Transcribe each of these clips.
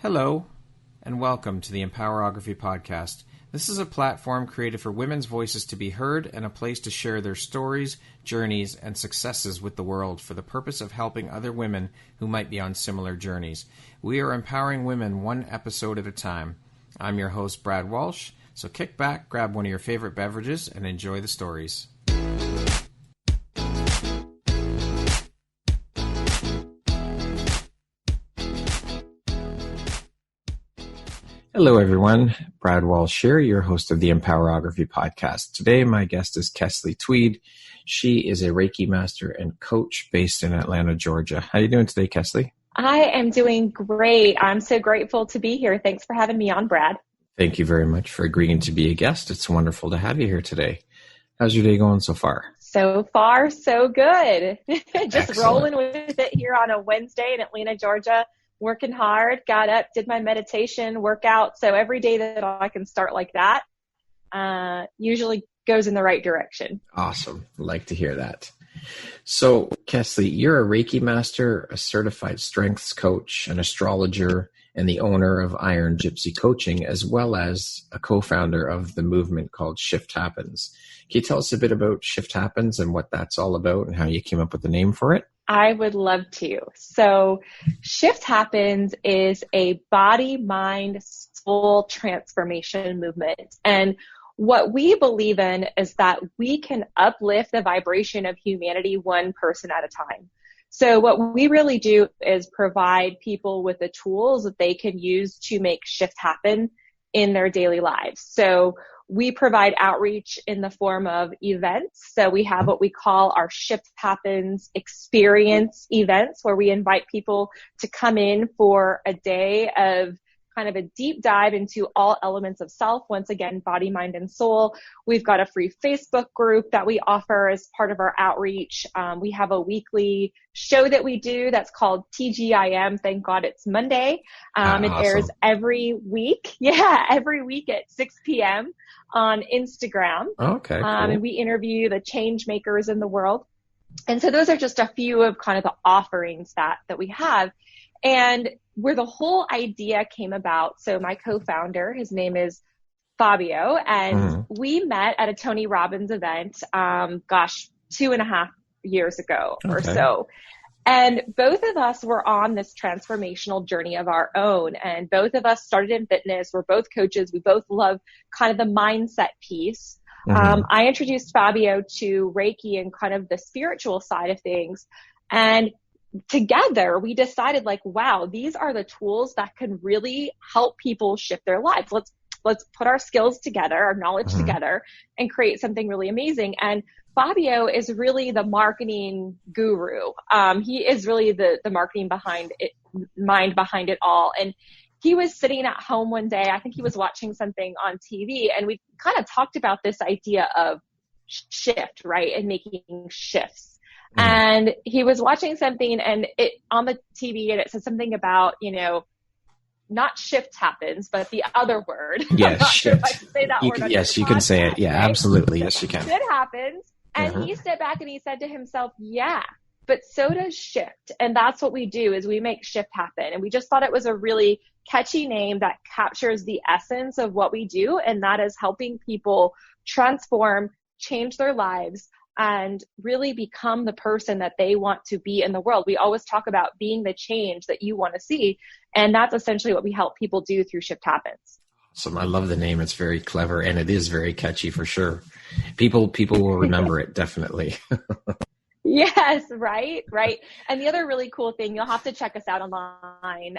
Hello, and welcome to the Empowerography Podcast. This is a platform created for women's voices to be heard and a place to share their stories, journeys, and successes with the world for the purpose of helping other women who might be on similar journeys. We are empowering women one episode at a time. I'm your host, Brad Walsh, so kick back, grab one of your favorite beverages, and enjoy the stories. Hello, everyone. Brad Walsh here, your host of the Empowerography Podcast. Today, my guest is Kesley Tweed. She is a Reiki master and coach based in Atlanta, Georgia. How are you doing today, Kesley? I am doing great. I'm so grateful to be here. Thanks for having me on, Brad. Thank you very much for agreeing to be a guest. It's wonderful to have you here today. How's your day going so far? So far, so good. Just Excellent. Rolling with it here on a Wednesday in Atlanta, Georgia. Working hard, got up, did my meditation, workout. So every day that I can start like that usually goes in the right direction. Awesome. I'd like to hear that. So, Kesley, you're a Reiki master, a certified strengths coach, an astrologer, and the owner of Iron Gypsy Coaching, as well as a co-founder of the movement called Shift Happens. Can you tell us a bit about Shift Happens and what that's all about and how you came up with the name for it? I would love to. So Shift Happens is a body, mind, soul transformation movement. And what we believe in is that we can uplift the vibration of humanity one person at a time. So what we really do is provide people with the tools that they can use to make shift happen in their daily lives. So we provide outreach in the form of events. So we have what we call our Shift Happens experience events, where we invite people to come in for a day of kind of a deep dive into all elements of self. Once again, body, mind, and soul. We've got a free Facebook group that we offer as part of our outreach. We have a weekly show that we do that's called TGIM. Thank God it's Monday. It airs every week. Yeah, every week at 6 p.m. on Instagram. Okay, cool. And we interview the change makers in the world. And so those are just a few of kind of the offerings that we have. And where the whole idea came about, so my co-founder, his name is Fabio, and we met at a Tony Robbins event, 2.5 years ago or so. And both of us were on this transformational journey of our own. And both of us started in fitness. We're both coaches. We both love kind of the mindset piece. I introduced Fabio to Reiki and kind of the spiritual side of things. And together we decided, like, wow, these are the tools that can really help people shift their lives. Let's put our skills together, our knowledge together, and create something really amazing. And Fabio is really the marketing guru. He is really the marketing mind behind it all. And he was sitting at home one day, I think he was watching something on TV, and we kind of talked about this idea of shift, right? And making shifts. And he was watching something and it on the TV, and it said something about, not shift happens, but the other word. Yes, shift. Sure if I can say that word. Yes, you can say it. Yeah, right? Absolutely. Yes, you can. Shift happens. And he stepped back and he said to himself, yeah, but so does shift. And that's what we do, is we make shift happen. And we just thought it was a really catchy name that captures the essence of what we do. And that is helping people transform, change their lives, and really become the person that they want to be in the world. We always talk about being the change that you want to see. And that's essentially what we help people do through Shift Happens. Awesome. I love the name. It's very clever, and it is very catchy for sure. People will remember it, definitely. Yes, right. And the other really cool thing, you'll have to check us out online.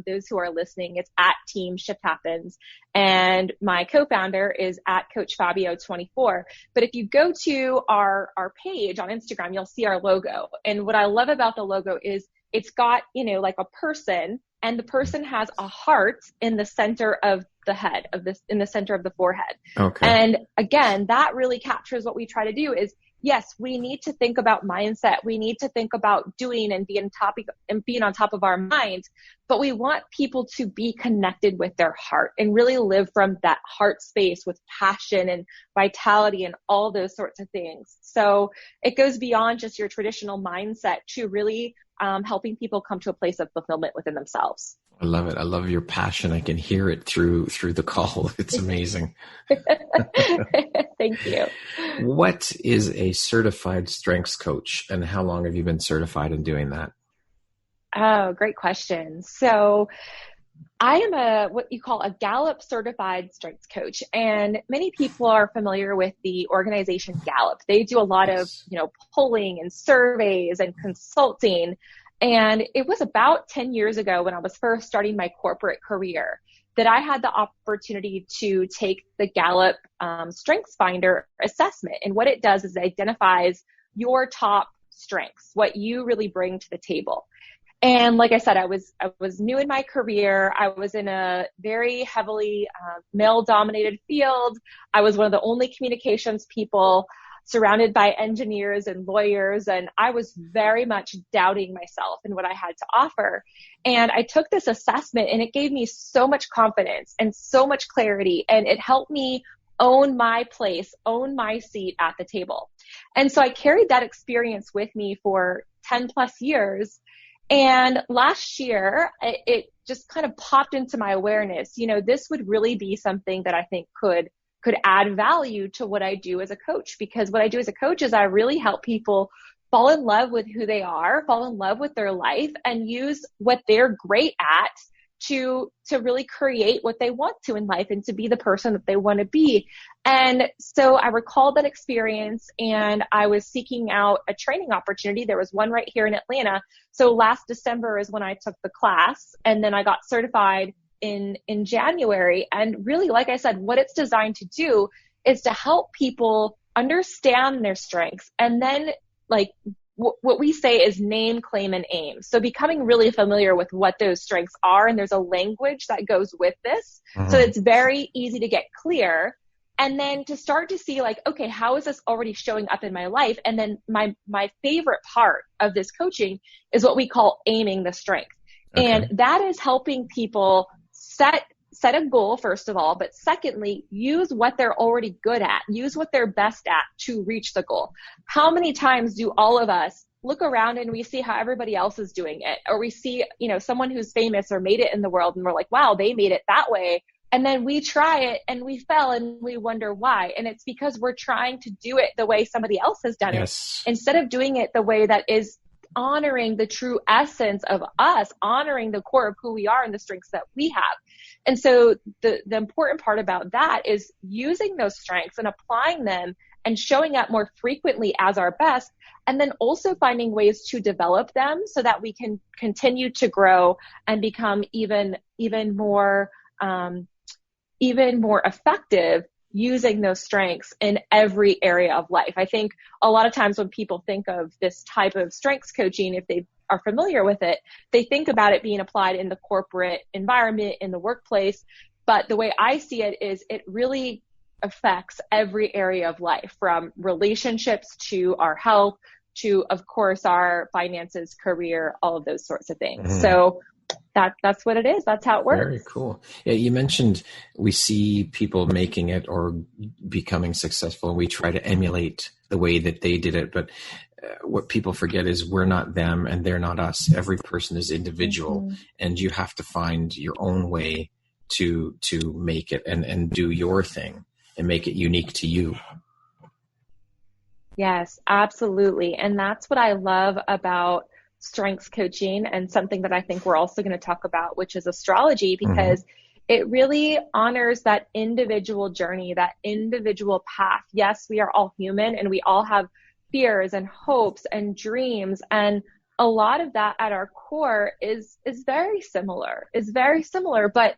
Those who are listening, it's at Team Shift Happens. And my co-founder is at Coach Fabio 24. But if you go to our page on Instagram, you'll see our logo. And what I love about the logo is it's got, like a person, and the person has a heart in the center of the head in the center of the forehead. Okay. And again, that really captures what we try to do is, yes, we need to think about mindset. We need to think about doing and being on top of our minds, but we want people to be connected with their heart and really live from that heart space with passion and vitality and all those sorts of things. So it goes beyond just your traditional mindset to really helping people come to a place of fulfillment within themselves. I love it. I love your passion. I can hear it through the call. It's amazing. Thank you. What is a certified strengths coach, and how long have you been certified in doing that? Oh, great question. So I am what you call a Gallup certified strengths coach, and many people are familiar with the organization Gallup. They do a lot of, polling and surveys and consulting. And it was about 10 years ago when I was first starting my corporate career that I had the opportunity to take the Gallup Strengths Finder assessment. And what it does is it identifies your top strengths, what you really bring to the table. And like I said, I was new in my career. I was in a very heavily male-dominated field. I was one of the only communications people surrounded by engineers and lawyers, and I was very much doubting myself and what I had to offer. And I took this assessment, and it gave me so much confidence and so much clarity, and it helped me own my place, own my seat at the table. And so I carried that experience with me for 10 plus years. And last year, it just kind of popped into my awareness, this would really be something that I think could add value to what I do as a coach. Because what I do as a coach is I really help people fall in love with who they are, fall in love with their life, and use what they're great at to really create what they want to in life and to be the person that they want to be. And so I recalled that experience, and I was seeking out a training opportunity. There was one right here in Atlanta. So last December is when I took the class, and then I got certified in January. And really, like I said, what it's designed to do is to help people understand their strengths, and then what we say is name, claim, and aim. So becoming really familiar with what those strengths are, and there's a language that goes with this. So it's very easy to get clear. And then to start to see okay, how is this already showing up in my life? And then my favorite part of this coaching is what we call aiming the strength. Okay. And that is helping people set a goal, first of all, but secondly, use what they're already good at, use what they're best at to reach the goal. How many times do all of us look around and we see how everybody else is doing it? Or we see, someone who's famous or made it in the world, and we're like, wow, they made it that way. And then we try it and we fell, and we wonder why. And it's because we're trying to do it the way somebody else has done it, instead of doing it the way that is honoring the true essence of us, honoring the core of who we are and the strengths that we have. And so the important part about that is using those strengths and applying them and showing up more frequently as our best, and then also finding ways to develop them so that we can continue to grow and become even more effective using those strengths in every area of life. I think a lot of times when people think of this type of strengths coaching, if they are familiar with it, they think about it being applied in the corporate environment, in the workplace. But the way I see it is it really affects every area of life, from relationships to our health to, of course, our finances, career, all of those sorts of things. So that's what it is. That's how it works. Very cool. Yeah, you mentioned we see people making it or becoming successful, and we try to emulate the way that they did it. But what people forget is we're not them and they're not us. Every person is individual, and you have to find your own way to make it and do your thing and make it unique to you. Yes, absolutely. And that's what I love about strengths coaching, and something that I think we're also going to talk about, which is astrology, because it really honors that individual journey, that individual path. Yes, we are all human, and we all have fears and hopes and dreams. And a lot of that at our core is very similar, but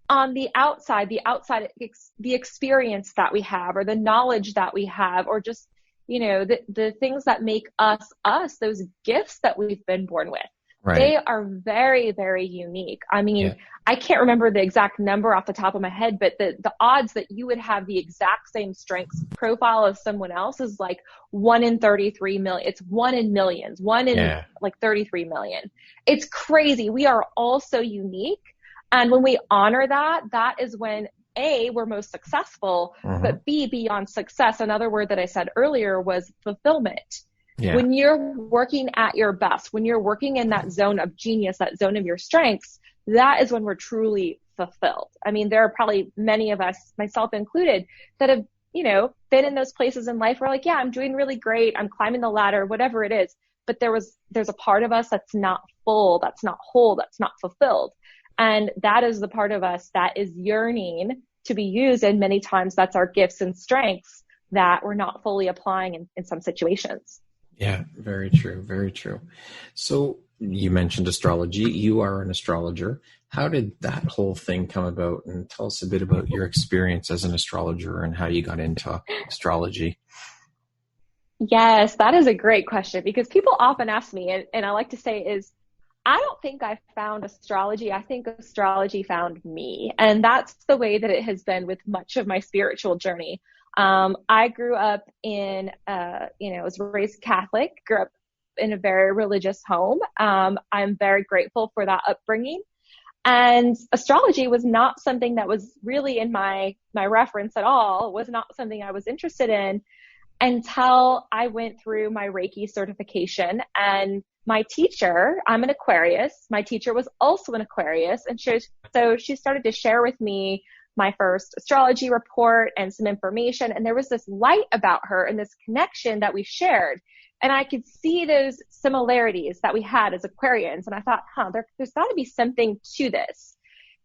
on the outside, the experience that we have, or the knowledge that we have, or just, the things that make us, those gifts that we've been born with, they are very, very unique. I mean, I can't remember the exact number off the top of my head, but the odds that you would have the exact same strengths profile as someone else is like 1 in 33 million. It's 1 in millions, 1 in 33 million. It's crazy. We are all so unique. And when we honor that, that is when A, we're most successful, but B, beyond success, another word that I said earlier was fulfillment. Yeah. When you're working at your best, when you're working in that zone of genius, that zone of your strengths, that is when we're truly fulfilled. I mean, there are probably many of us, myself included, that have, been in those places in life where like, yeah, I'm doing really great. I'm climbing the ladder, whatever it is. But there's a part of us that's not full, that's not whole, that's not fulfilled. And that is the part of us that is yearning to be used. And many times that's our gifts and strengths that we're not fully applying in some situations. Yeah, very true. Very true. So you mentioned astrology. You are an astrologer. How did that whole thing come about? And tell us a bit about your experience as an astrologer and how you got into astrology. Yes, that is a great question because people often ask me, and I like to say is, I don't think I found astrology. I think astrology found me. And that's the way that it has been with much of my spiritual journey. I grew up was raised Catholic, grew up in a very religious home. I'm very grateful for that upbringing. And astrology was not something that was really in my reference at all. It was not something I was interested in until I went through my Reiki certification. And my teacher, I'm an Aquarius. My teacher was also an Aquarius. And so she started to share with me my first astrology report and some information. And there was this light about her and this connection that we shared. And I could see those similarities that we had as Aquarians. And I thought, there's got to be something to this.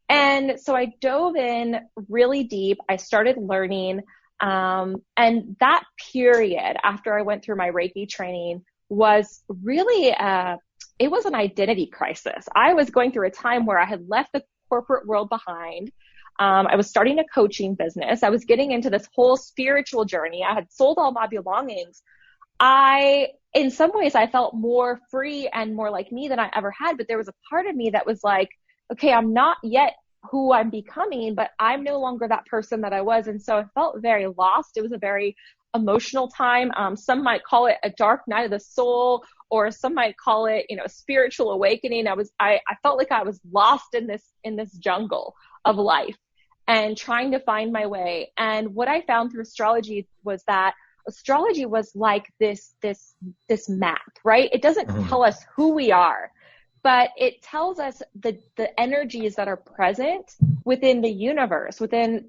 And so I dove in really deep. I started learning. And that period after I went through my Reiki training was really, it was an identity crisis. I was going through a time where I had left the corporate world behind. I was starting a coaching business. I was getting into this whole spiritual journey. I had sold all my belongings. In some ways, I felt more free and more like me than I ever had. But there was a part of me that was like, okay, I'm not yet who I'm becoming, but I'm no longer that person that I was. And so I felt very lost. It was a very emotional time. Some might call it a dark night of the soul, or some might call it, a spiritual awakening. I felt like I was lost in this jungle of life and trying to find my way. And what I found through astrology was that astrology was like this map, right? It doesn't tell us who we are, but it tells us the energies that are present within the universe, within,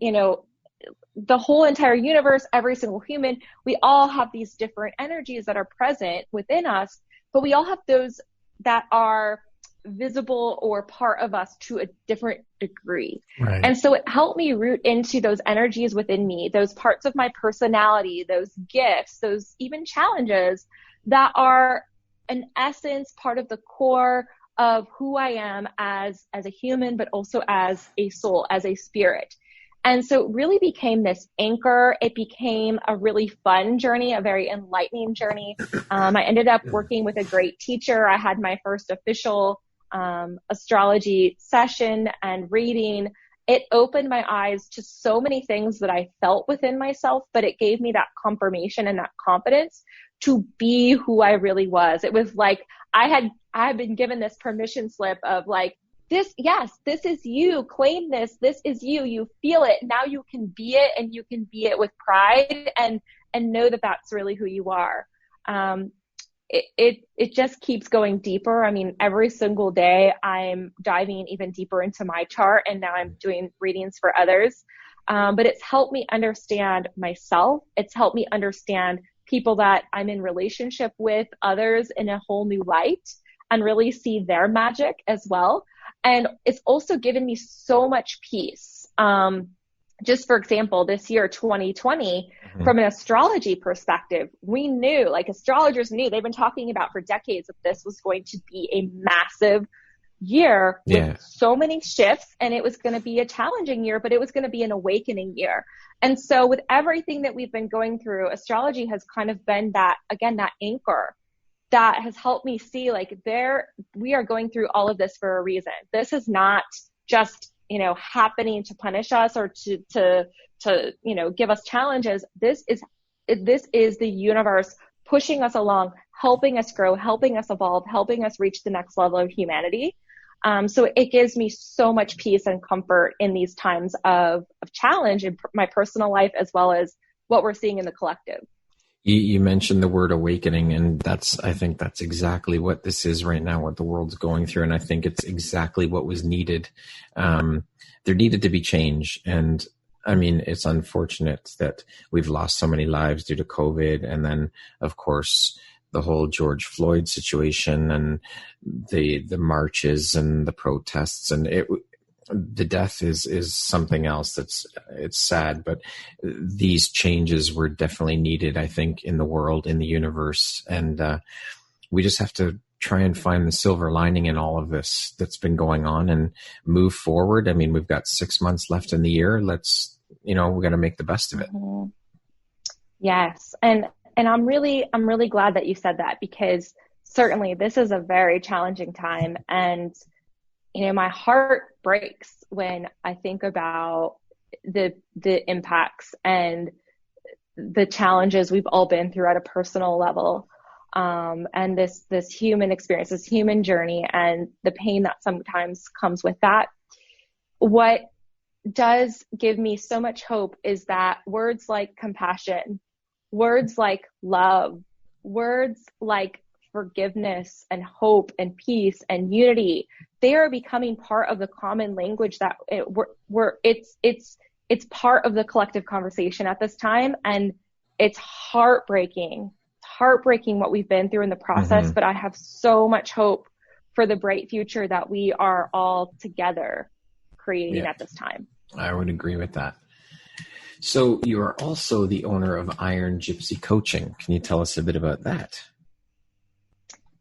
the whole entire universe, every single human. We all have these different energies that are present within us, but we all have those that are visible or part of us to a different degree. Right. And so it helped me root into those energies within me, those parts of my personality, those gifts, those even challenges that are in essence part of the core of who I am as a human, but also as a soul, as a spirit. And so it really became this anchor. It became a really fun journey, a very enlightening journey. I ended up working with a great teacher. I had my first official astrology session and reading. It opened my eyes to so many things that I felt within myself, but it gave me that confirmation and that confidence to be who I really was. It was like I had been given this permission slip of like, this is you, claim this is you feel it, now you can be it, and you can be it with pride and know that that's really who you are. It just keeps going deeper. I mean, every single day I'm diving even deeper into my chart, and now I'm doing readings for others. But it's helped me understand myself. It's helped me understand people that I'm in relationship with, others in a whole new light, and really see their magic as well. And it's also given me so much peace. Just for example, this year, 2020, from an astrology perspective, we knew, like astrologers knew, they've been talking about for decades that this was going to be a massive year with so many shifts, and it was going to be a challenging year, but it was going to be an awakening year. And so with everything that we've been going through, astrology has kind of been that anchor that has helped me see like we are going through all of this for a reason. This is not just, happening to punish us or to give us challenges. This is the universe pushing us along, helping us grow, helping us evolve, helping us reach the next level of humanity. So it gives me so much peace and comfort in these times of challenge in my personal life, as well as what we're seeing in the collective. You mentioned the word awakening, and I think that's exactly what this is right now, what the world's going through. And I think it's exactly what was needed. There needed to be change. And I mean, it's unfortunate that we've lost so many lives due to COVID. And then, of course, the whole George Floyd situation and the marches and the protests, and the death is something else it's sad, but these changes were definitely needed, I think, in the world, in the universe. And we just have to try and find the silver lining in all of this that's been going on and move forward. I mean, we've got 6 months left in the year. We got to make the best of it. Mm-hmm. Yes. And I'm really glad that you said that, because certainly this is a very challenging time. And my heart breaks when I think about the impacts and the challenges we've all been through at a personal level, and this human experience, this human journey, and the pain that sometimes comes with that. What does give me so much hope is that words like compassion, words like love, words like forgiveness and hope and peace and unity, they are becoming part of the common language that it's part of the collective conversation at this time. And it's heartbreaking what we've been through in the process, mm-hmm. but I have so much hope for the bright future that we are all together creating at this time. I would agree with that. So you are also the owner of Iron Gypsy Coaching. Can you tell us a bit about that?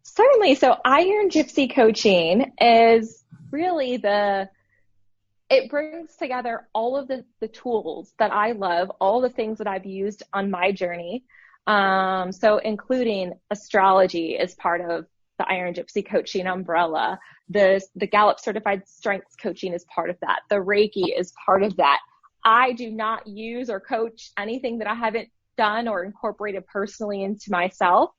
Certainly. So Iron Gypsy Coaching is really it brings together all of the tools that I love, all the things that I've used on my journey. So including astrology is part of the Iron Gypsy Coaching umbrella. The Gallup Certified Strengths Coaching is part of that. The Reiki is part of that. I do not use or coach anything that I haven't done or incorporated personally into myself.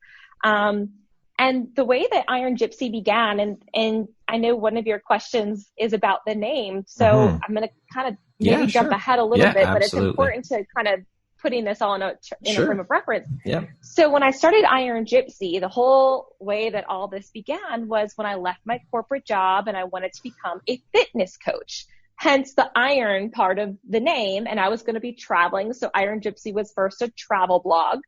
And the way that Iron Gypsy began, and I know one of your questions is about the name, so mm-hmm. I'm going to kind of maybe jump ahead a little bit, but it's important to kind of putting this all in a frame of reference. Yeah. So when I started Iron Gypsy, the whole way that all this began was when I left my corporate job and I wanted to become a fitness coach, hence the iron part of the name. And I was going to be traveling. So Iron Gypsy was first a travel blog,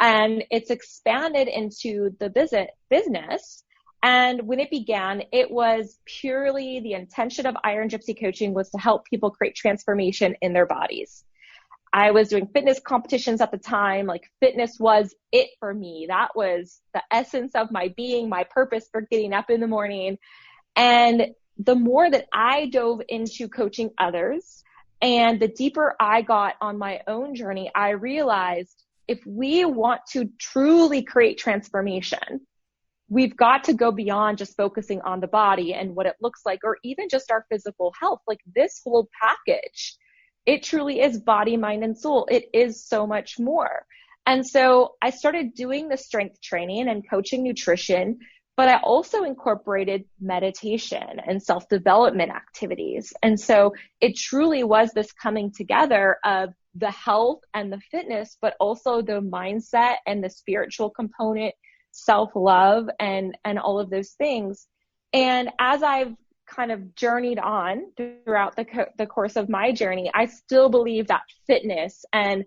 and it's expanded into the business. And when it began, it was purely the intention of Iron Gypsy Coaching was to help people create transformation in their bodies. I was doing fitness competitions at the time. Like, fitness was it for me. That was the essence of my being, my purpose for getting up in the morning. And the more that I dove into coaching others and the deeper I got on my own journey, I realized if we want to truly create transformation, we've got to go beyond just focusing on the body and what it looks like, or even just our physical health. Like, this whole package, it truly is body, mind, and soul. It is so much more. And so I started doing the strength training and coaching nutrition, but I also incorporated meditation and self-development activities. And so it truly was this coming together of the health and the fitness, but also the mindset and the spiritual component, self-love, and all of those things. And as I've kind of journeyed on throughout the course of my journey, I still believe that fitness and,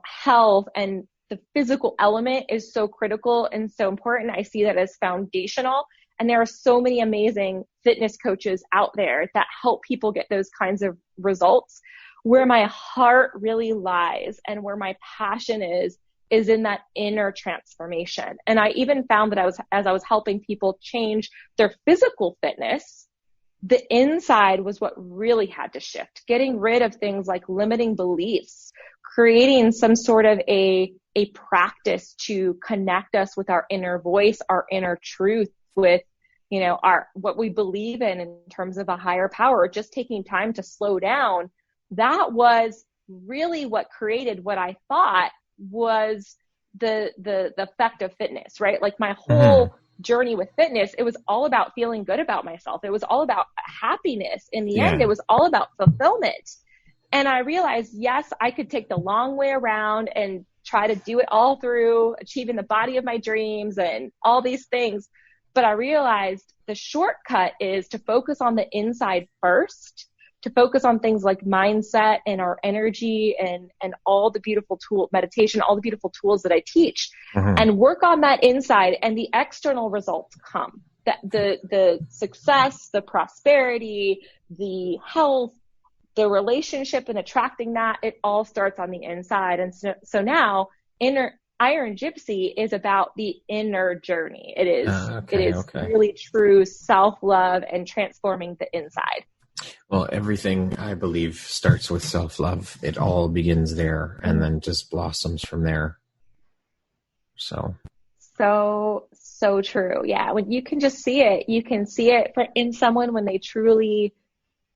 health and the physical element is so critical and so important. I see that as foundational. And there are so many amazing fitness coaches out there that help people get those kinds of results. Where my heart really lies and where my passion is in that inner transformation. And I even found that as I was helping people change their physical fitness, the inside was what really had to shift, getting rid of things like limiting beliefs, creating some sort of a practice to connect us with our inner voice, our inner truth, with, what we believe in terms of a higher power, just taking time to slow down. That was really what created what I thought was the effect of fitness, right? Like, my whole journey with fitness, it was all about feeling good about myself. It was all about happiness. In the end, it was all about fulfillment. And I realized, yes, I could take the long way around and try to do it all through achieving the body of my dreams and all these things. But I realized the shortcut is to focus on the inside first, to focus on things like mindset and our energy and all the beautiful meditation, all the beautiful tools that I teach, and work on that inside, and the external results come. The success, the prosperity, the health, the relationship and attracting that, it all starts on the inside. And so now Iron Gypsy is about the inner journey. It is really true self-love and transforming the inside. Well, everything, I believe, starts with self-love. It all begins there and then just blossoms from there. So true. Yeah. When you can just see it, you can see it in someone when they truly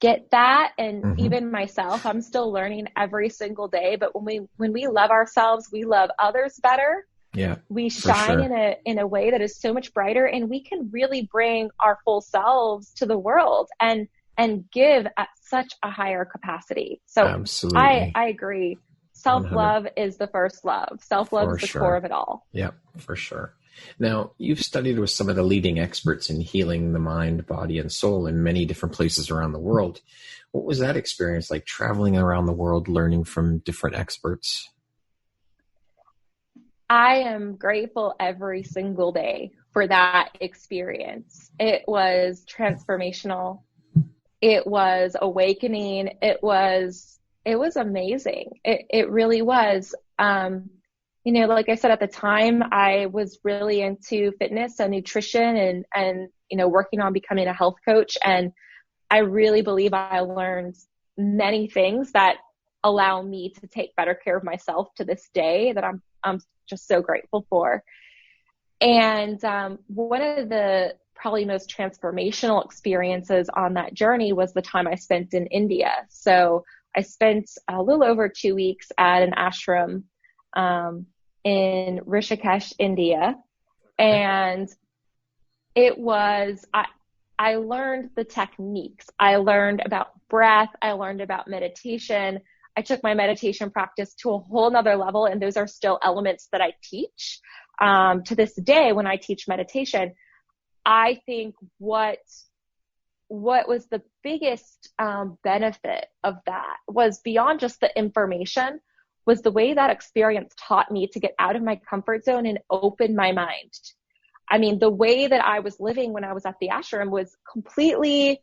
get that. And even myself, I'm still learning every single day. But when we love ourselves, we love others better. Yeah, we shine in a way that is so much brighter, and we can really bring our full selves to the world and give at such a higher capacity. So absolutely. I agree. Self-love 100. Is the first love. Self-love is the core of it all. Yep, for sure. Now, you've studied with some of the leading experts in healing the mind, body, and soul in many different places around the world. What was that experience like, traveling around the world, learning from different experts? I am grateful every single day for that experience. It was transformational. It was awakening. It was amazing. It really was. Like I said, at the time, I was really into fitness and nutrition and working on becoming a health coach. And I really believe I learned many things that allow me to take better care of myself to this day that I'm just so grateful for. And one of the probably most transformational experiences on that journey was the time I spent in India. So I spent a little over 2 weeks at an ashram in Rishikesh, India. And it was, I learned the techniques. I learned about breath. I learned about meditation. I took my meditation practice to a whole nother level. And those are still elements that I teach to this day when I teach meditation. I think what was the biggest benefit of that was beyond just the information, was the way that experience taught me to get out of my comfort zone and open my mind. I mean, the way that I was living when I was at the ashram was completely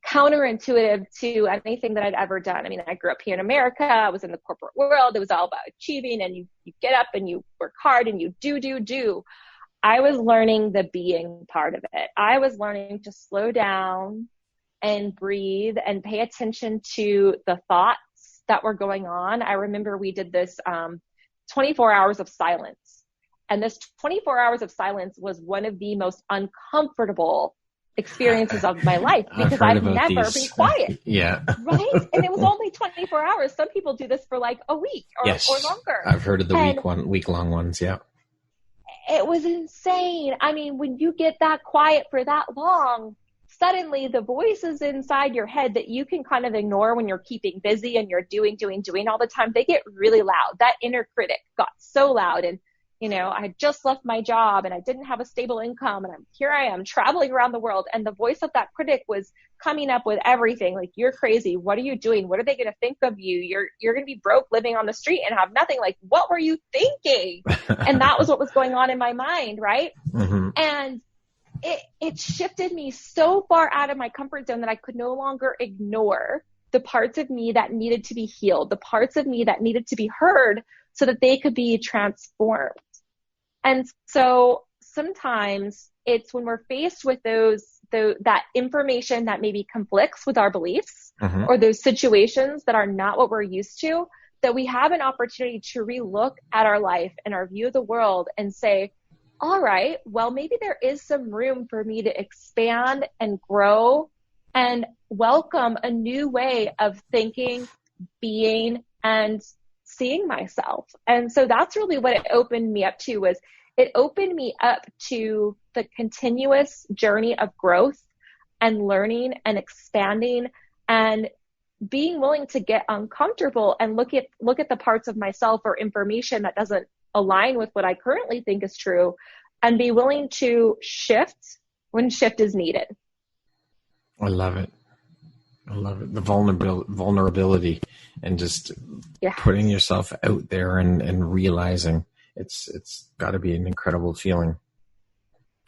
counterintuitive to anything that I'd ever done. I mean, I grew up here in America. I was in the corporate world. It was all about achieving, and you get up and you work hard and you do. I was learning the being part of it. I was learning to slow down and breathe and pay attention to the thoughts that were going on. I remember we did this 24 hours of silence. And this 24 hours of silence was one of the most uncomfortable experiences of my life because I've never been quiet. Yeah. Right? And it was only 24 hours. Some people do this for like a week or longer. I've heard of the week-long ones. Yeah. It was insane. I mean, when you get that quiet for that long, suddenly the voices inside your head that you can kind of ignore when you're keeping busy and you're doing all the time, they get really loud. That inner critic got so loud. And, I had just left my job and I didn't have a stable income, and here I am traveling around the world. And the voice of that critic was coming up with everything like, you're crazy. What are you doing? What are they going to think of you? You're going to be broke living on the street and have nothing. Like, what were you thinking? And that was what was going on in my mind. Right. Mm-hmm. And it shifted me so far out of my comfort zone that I could no longer ignore the parts of me that needed to be healed, the parts of me that needed to be heard so that they could be transformed. And so sometimes it's when we're faced with that information that maybe conflicts with our beliefs, mm-hmm. or those situations that are not what we're used to, that we have an opportunity to relook at our life and our view of the world and say, all right, well, maybe there is some room for me to expand and grow and welcome a new way of thinking, being, and seeing myself. And so that's really what it opened me up to, was it opened me up to the continuous journey of growth and learning and expanding and being willing to get uncomfortable and look at the parts of myself or information that doesn't align with what I currently think is true, and be willing to shift when shift is needed. I love it. I love it. The vulnerability and just putting yourself out there and realizing it's got to be an incredible feeling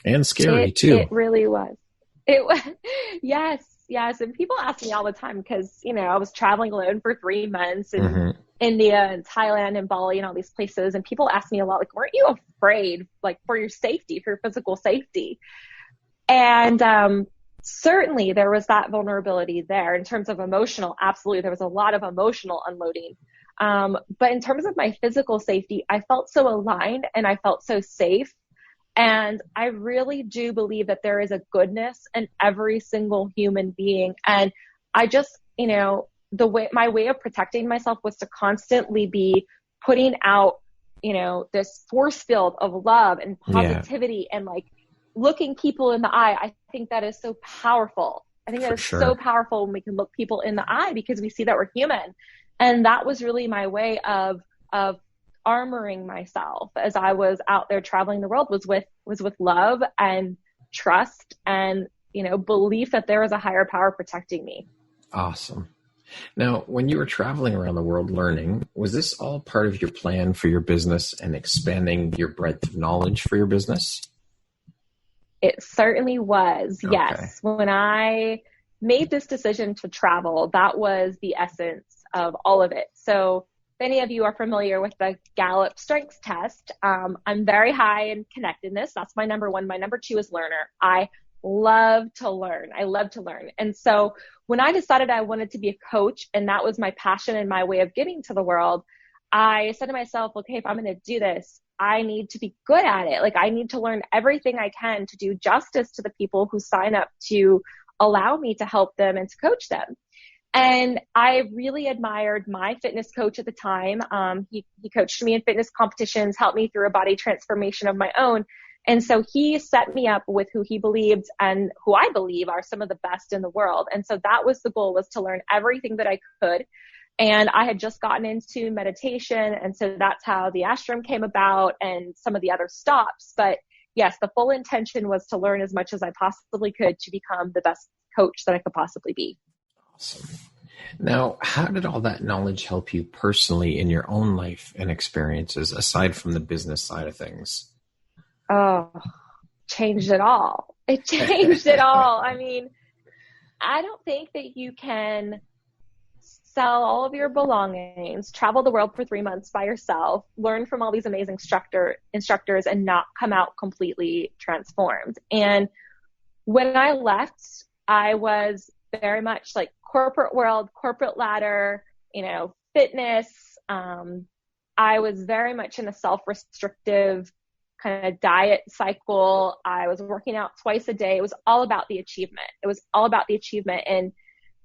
and scary too. It really was. It was. Yes. And people ask me all the time because, I was traveling alone for 3 months in India and Thailand and Bali and all these places. And people ask me a lot, like, weren't you afraid, like, for your safety, for your physical safety? And, certainly there was that vulnerability there in terms of emotional. Absolutely. There was a lot of emotional unloading. But in terms of my physical safety, I felt so aligned and I felt so safe. And I really do believe that there is a goodness in every single human being. And I just, my way of protecting myself was to constantly be putting out, this force field of love and positivity and like looking people in the eye. I think that is so powerful. I think that is so powerful when we can look people in the eye because we see that we're human. And that was really my way of armoring myself as I was out there traveling the world was with love and trust and, belief that there is a higher power protecting me. Awesome. Now, when you were traveling around the world learning, was this all part of your plan for your business and expanding your breadth of knowledge for your business? It certainly was. Okay. Yes. When I made this decision to travel, that was the essence of all of it. So if any of you are familiar with the Gallup Strengths Test, I'm very high in connectedness. That's my number one. My number two is learner. I love to learn. And so when I decided I wanted to be a coach and that was my passion and my way of giving to the world, I said to myself, okay, if I'm going to do this, I need to be good at it. Like I need to learn everything I can to do justice to the people who sign up to allow me to help them and to coach them. And I really admired my fitness coach at the time. He coached me in fitness competitions, helped me through a body transformation of my own. And so he set me up with who he believed and who I believe are some of the best in the world. And so that was the goal, was to learn everything that I could. And I had just gotten into meditation. And so that's how the ashram came about and some of the other stops. But yes, the full intention was to learn as much as I possibly could to become the best coach that I could possibly be. Awesome. Now, how did all that knowledge help you personally in your own life and experiences, aside from the business side of things? Oh, changed it all. It changed it all. I mean, I don't think that you can sell all of your belongings, travel the world for 3 months by yourself, learn from all these amazing instructors and not come out completely transformed. And when I left, I was very much like corporate world, corporate ladder, fitness. I was very much in a self-restrictive kind of diet cycle. I was working out twice a day. It was all about the achievement. And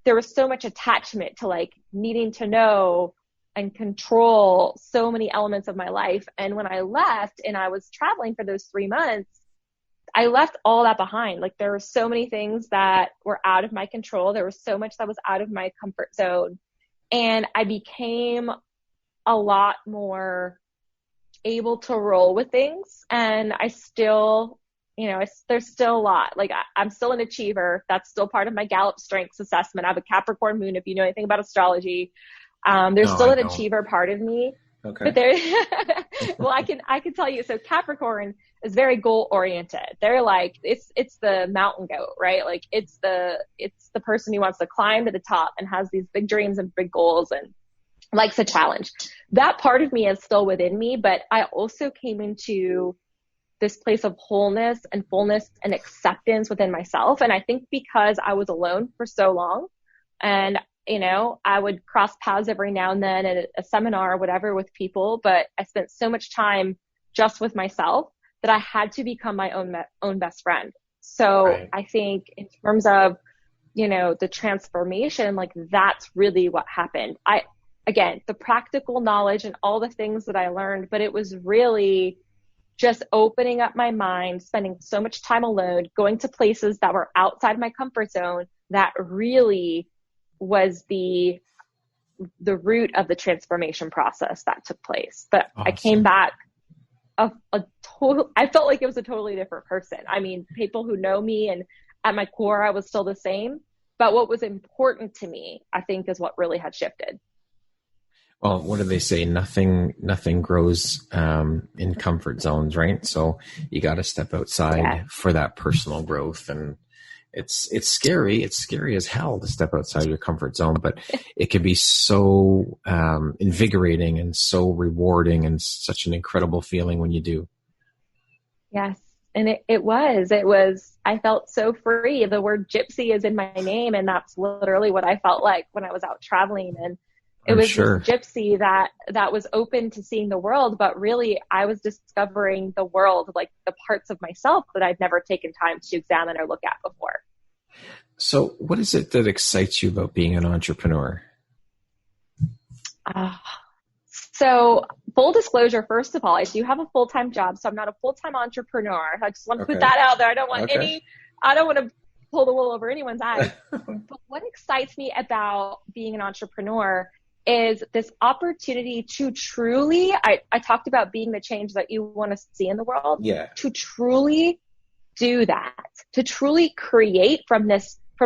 there was so much attachment to like needing to know and control so many elements of my life. And when I left and I was traveling for those 3 months, I left all that behind. Like there were so many things that were out of my control. There was so much that was out of my comfort zone. And I became a lot more able to roll with things. And I still, there's still a lot. Like I'm still an achiever. That's still part of my Gallup Strengths assessment. I have a Capricorn moon, if you know anything about astrology. There's still an achiever part of me. Okay. But there, well, I can tell you. So Capricorn is very goal oriented. They're like, it's the mountain goat, right? Like it's the person who wants to climb to the top and has these big dreams and big goals and likes a challenge. That part of me is still within me, but I also came into this place of wholeness and fullness and acceptance within myself. And I think because I was alone for so long and I would cross paths every now and then at a seminar or whatever with people, but I spent so much time just with myself that I had to become my own best friend. So right. I think in terms of, the transformation, like that's really what happened. Again, the practical knowledge and all the things that I learned, but it was really just opening up my mind, spending so much time alone, going to places that were outside my comfort zone that really was the root of the transformation process that took place. But Awesome. I came back I felt like it was a totally different person. I mean, people who know me, and at my core, I was still the same. But what was important to me, I think, is what really had shifted. Well, what do they say? Nothing grows in comfort zones, right? So you got to step outside for that personal growth, and it's scary. It's scary as hell to step outside your comfort zone, but it can be so invigorating and so rewarding, and such an incredible feeling when you do. Yes. And it was, I felt so free. The word gypsy is in my name, and that's literally what I felt like when I was out traveling. And it was this gypsy that was open to seeing the world, but really I was discovering the world, like the parts of myself that I'd never taken time to examine or look at before. So what is it that excites you about being an entrepreneur? So full disclosure, first of all, I do have a full-time job, so I'm not a full-time entrepreneur. I just want to put that out there. I don't want to pull the wool over anyone's eyes. But what excites me about being an entrepreneur is this opportunity to truly, I talked about being the change that you want to see in the world. Yeah. To truly do that, to truly create from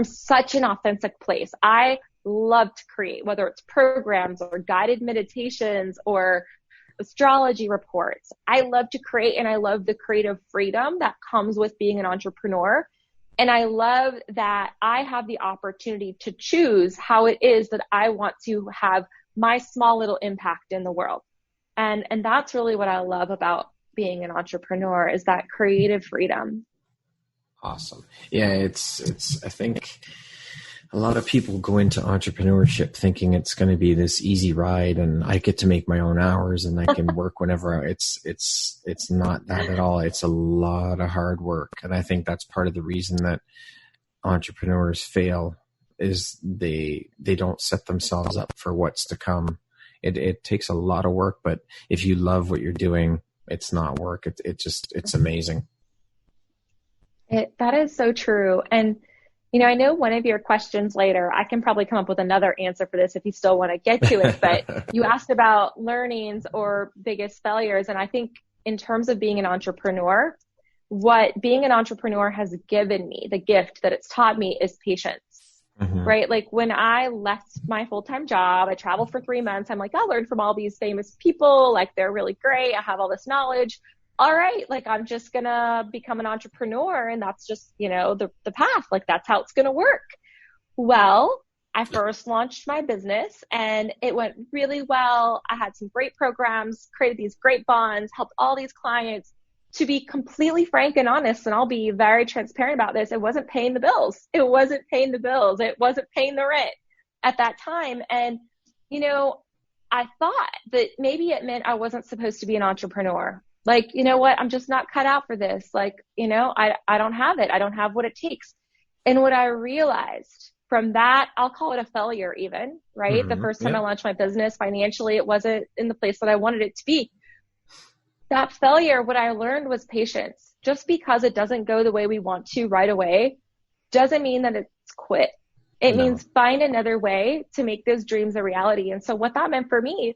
such an authentic place. I love to create, whether it's programs or guided meditations or astrology reports. I love to create, and I love the creative freedom that comes with being an entrepreneur. And I love that I have the opportunity to choose how it is that I want to have my small little impact in the world. And that's really what I love about being an entrepreneur, is that creative freedom. Awesome. Yeah, it's I think a lot of people go into entrepreneurship thinking it's going to be this easy ride and I get to make my own hours and I can work whenever. It's not that at all. It's a lot of hard work. And I think that's part of the reason that entrepreneurs fail, is they don't set themselves up for what's to come. It takes a lot of work, but if you love what you're doing, it's not work. It's amazing. That is so true. And I know one of your questions later, I can probably come up with another answer for this if you still want to get to it, but you asked about learnings or biggest failures. And I think in terms of being an entrepreneur, what being an entrepreneur has given me, the gift that it's taught me, is patience, right? Like when I left my full-time job, I traveled for 3 months. I'm like, I learned from all these famous people. Like they're really great. I have all this knowledge. All right, like I'm just going to become an entrepreneur, and that's just, the path. Like that's how it's going to work. Well, I first launched my business and it went really well. I had some great programs, created these great bonds, helped all these clients. To be completely frank and honest, and I'll be very transparent about this, it wasn't paying the bills. It wasn't paying the bills. It wasn't paying the rent at that time. And, I thought that maybe it meant I wasn't supposed to be an entrepreneur. Like, you know what? I'm just not cut out for this. Like, I don't have it. I don't have what it takes. And what I realized from that, I'll call it a failure even, right? The first time I launched my business financially, it wasn't in the place that I wanted it to be. That failure, what I learned was patience. Just because it doesn't go the way we want to right away doesn't mean that it's quit. It means find another way to make those dreams a reality. And so what that meant for me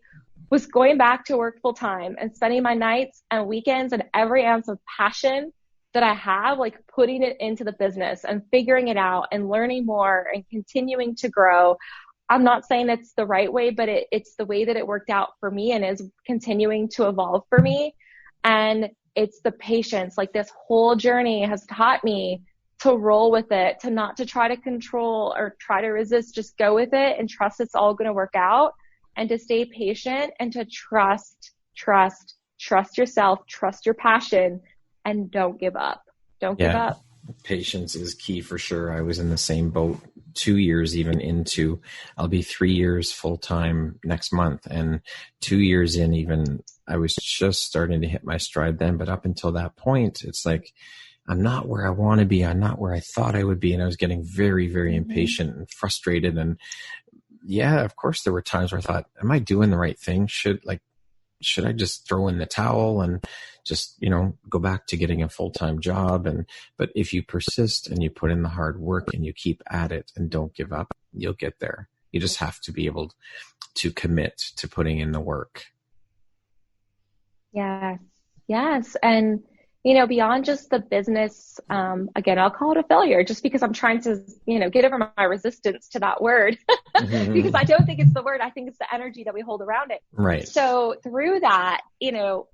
was going back to work full time and spending my nights and weekends and every ounce of passion that I have, like putting it into the business and figuring it out and learning more and continuing to grow. I'm not saying it's the right way, but it's the way that it worked out for me and is continuing to evolve for me. And it's the patience. Like this whole journey has taught me to roll with it, to not to try to control or try to resist, just go with it and trust it's all going to work out. And to stay patient and to trust yourself, trust your passion, and don't give up. Don't give up. Patience is key for sure. I was in the same boat 2 years even into, I'll be 3 years full-time next month. And 2 years in even, I was just starting to hit my stride then. But up until that point, it's like, I'm not where I want to be. I'm not where I thought I would be. And I was getting very, very impatient and frustrated. And yeah, of course, there were times where I thought, am I doing the right thing? should I just throw in the towel and just, go back to getting a full-time job? But if you persist and you put in the hard work and you keep at it and don't give up, you'll get there. You just have to be able to commit to putting in the work. Yes. Yes. And, beyond just the business, again, I'll call it a failure just because I'm trying to, get over my resistance to that word because I don't think it's the word. I think it's the energy that we hold around it. Right. So through that,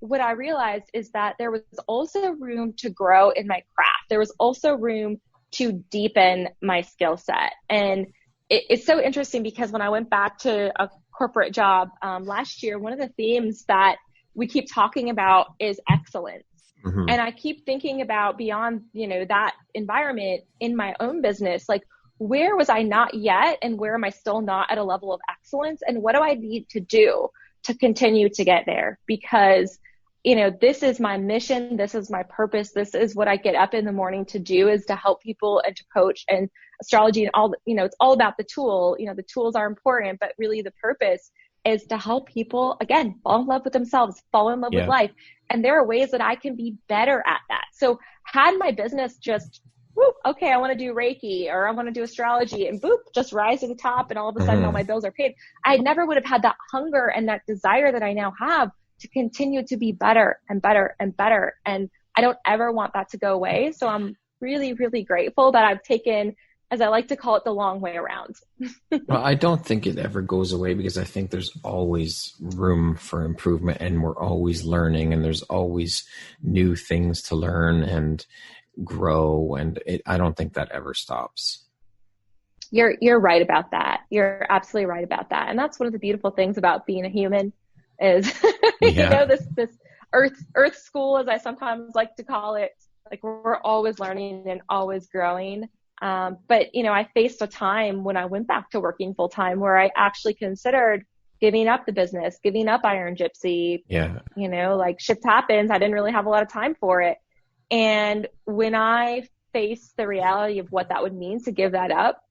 what I realized is that there was also room to grow in my craft. There was also room to deepen my skill set. And it's so interesting because when I went back to a corporate job last year, one of the themes that we keep talking about is excellence. Mm-hmm. And I keep thinking about beyond, that environment in my own business, like where was I not yet and where am I still not at a level of excellence? And what do I need to do to continue to get there? Because, this is my mission. This is my purpose. This is what I get up in the morning to do, is to help people and to coach. And astrology and all, it's all about the tool. The tools are important, but really the purpose is to help people, again, fall in love with themselves, fall in love with life. And there are ways that I can be better at that. So had my business just, okay, I want to do Reiki or I want to do astrology and just rise to the top and all of a sudden all my bills are paid, I never would have had that hunger and that desire that I now have to continue to be better and better and better. And I don't ever want that to go away. So I'm really, really grateful that I've taken, as I like to call it, the long way around. Well, I don't think it ever goes away because I think there's always room for improvement and we're always learning and there's always new things to learn and grow. And I don't think that ever stops. You're right about that. You're absolutely right about that. And that's one of the beautiful things about being a human is, this earth school, as I sometimes like to call it, like we're always learning and always growing. But, I faced a time when I went back to working full time where I actually considered giving up the business, giving up Iron Gypsy. Yeah. Like shift happens. I didn't really have a lot of time for it. And when I faced the reality of what that would mean to give that up,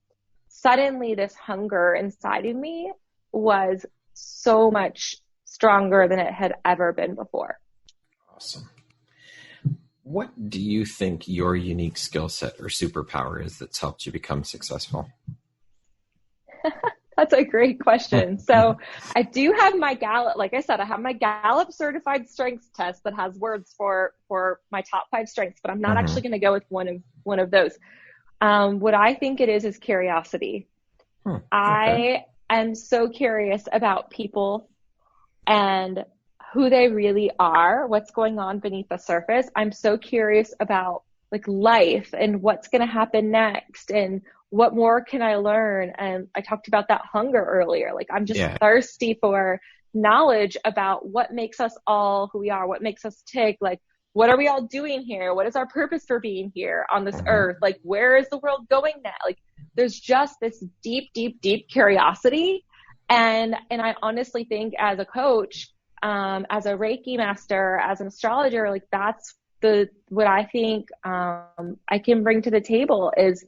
suddenly this hunger inside of me was so much stronger than it had ever been before. Awesome. What do you think your unique skill set or superpower is that's helped you become successful? That's a great question. So I do have my Gallup, like I said, I have my Gallup certified strengths test that has words for my top 5 strengths, but I'm not actually going to go with one of those. What I think it is curiosity. Okay. I am so curious about people and who they really are, what's going on beneath the surface. I'm so curious about like life and what's going to happen next and what more can I learn? And I talked about that hunger earlier. Like I'm just thirsty for knowledge about what makes us all who we are, what makes us tick. Like, what are we all doing here? What is our purpose for being here on this earth? Like, where is the world going now? Like, there's just this deep, deep, deep curiosity. And I honestly think as a coach, as a Reiki master, as an astrologer, like that's what I think, I can bring to the table is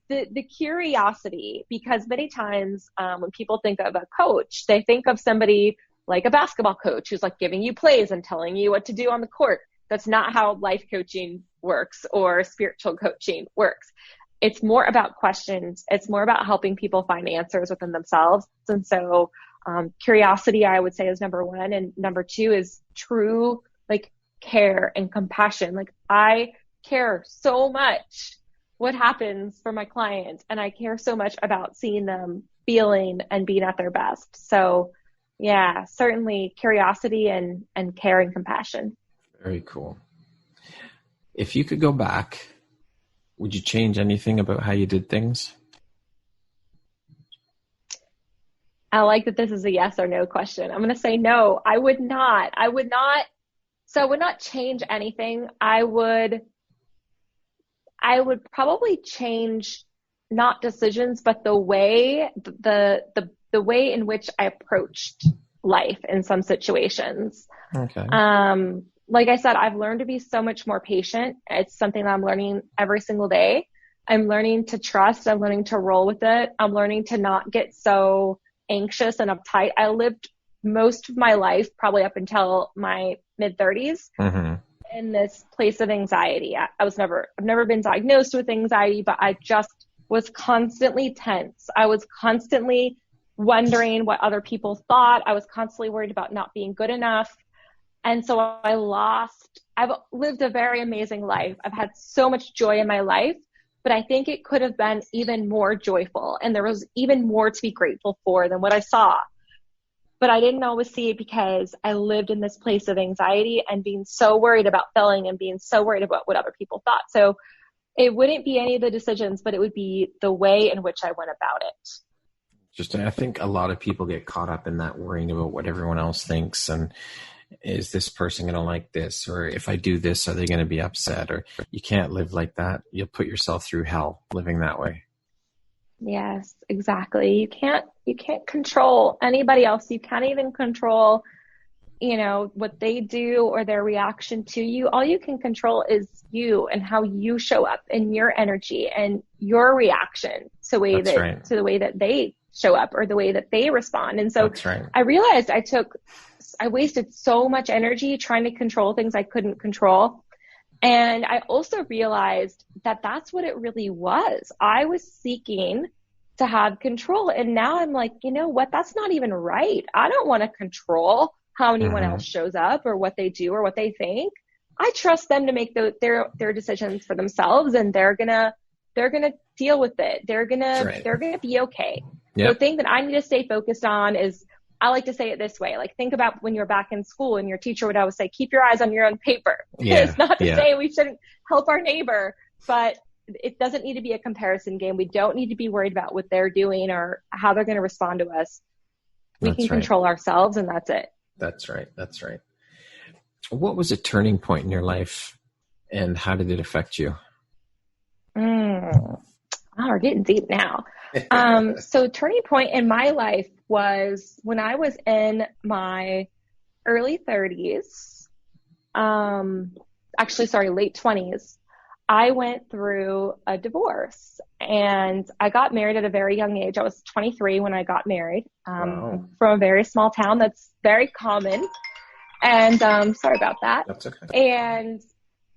the curiosity, because many times, when people think of a coach, they think of somebody like a basketball coach who's like giving you plays and telling you what to do on the court. That's not how life coaching works or spiritual coaching works. It's more about questions. It's more about helping people find answers within themselves. And so, curiosity, I would say, is number 1. And number 2 is true, like, care and compassion. Like, I care so much what happens for my clients, and I care so much about seeing them feeling and being at their best. So yeah, certainly curiosity and care and compassion. Very cool. If you could go back, would you change anything about how you did things? I like that this is a yes or no question. I'm going to say no. I would not. So I would not change anything. I would probably change not decisions, but the way the way in which I approached life in some situations. Okay. Like I said, I've learned to be so much more patient. It's something that I'm learning every single day. I'm learning to trust. I'm learning to roll with it. I'm learning to not get so anxious and uptight. I lived most of my life, probably up until my mid-30s, in this place of anxiety. I've never been diagnosed with anxiety, but I just was constantly tense. I was constantly wondering what other people thought. I was constantly worried about not being good enough. And so I've lived a very amazing life. I've had so much joy in my life, but I think it could have been even more joyful. And there was even more to be grateful for than what I saw. But I didn't always see it because I lived in this place of anxiety and being so worried about failing and being so worried about what other people thought. So it wouldn't be any of the decisions, but it would be the way in which I went about it. Interesting. I think a lot of people get caught up in that, worrying about what everyone else thinks. And is this person going to like this? Or if I do this, are they going to be upset? Or you can't live like that. You'll put yourself through hell living that way. Yes, exactly. You can't control anybody else. You can't even control, what they do or their reaction to you. All you can control is you and how you show up and your energy and your reaction to the way that they show up or the way that they respond. And so I realized I wasted so much energy trying to control things I couldn't control. And I also realized that that's what it really was. I was seeking to have control. And now I'm like, you know what? That's not even right. I don't want to control how anyone else shows up or what they do or what they think. I trust them to make their decisions for themselves, and they're gonna deal with it. They're gonna be okay. Yep. The thing that I need to stay focused on is, I like to say it this way, like, think about when you're back in school and your teacher would always say, keep your eyes on your own paper. Yeah, it's not to say we shouldn't help our neighbor, but it doesn't need to be a comparison game. We don't need to be worried about what they're doing or how they're going to respond to us. We can control ourselves, and that's it. That's right. That's right. What was a turning point in your life, and how did it affect you? We're getting deep now. So turning point in my life was when I was in my early 30s, late 20s. I went through a divorce, and I got married at a very young age. I was 23 when I got married, from a very small town. That's very common. And sorry about that. That's okay. And,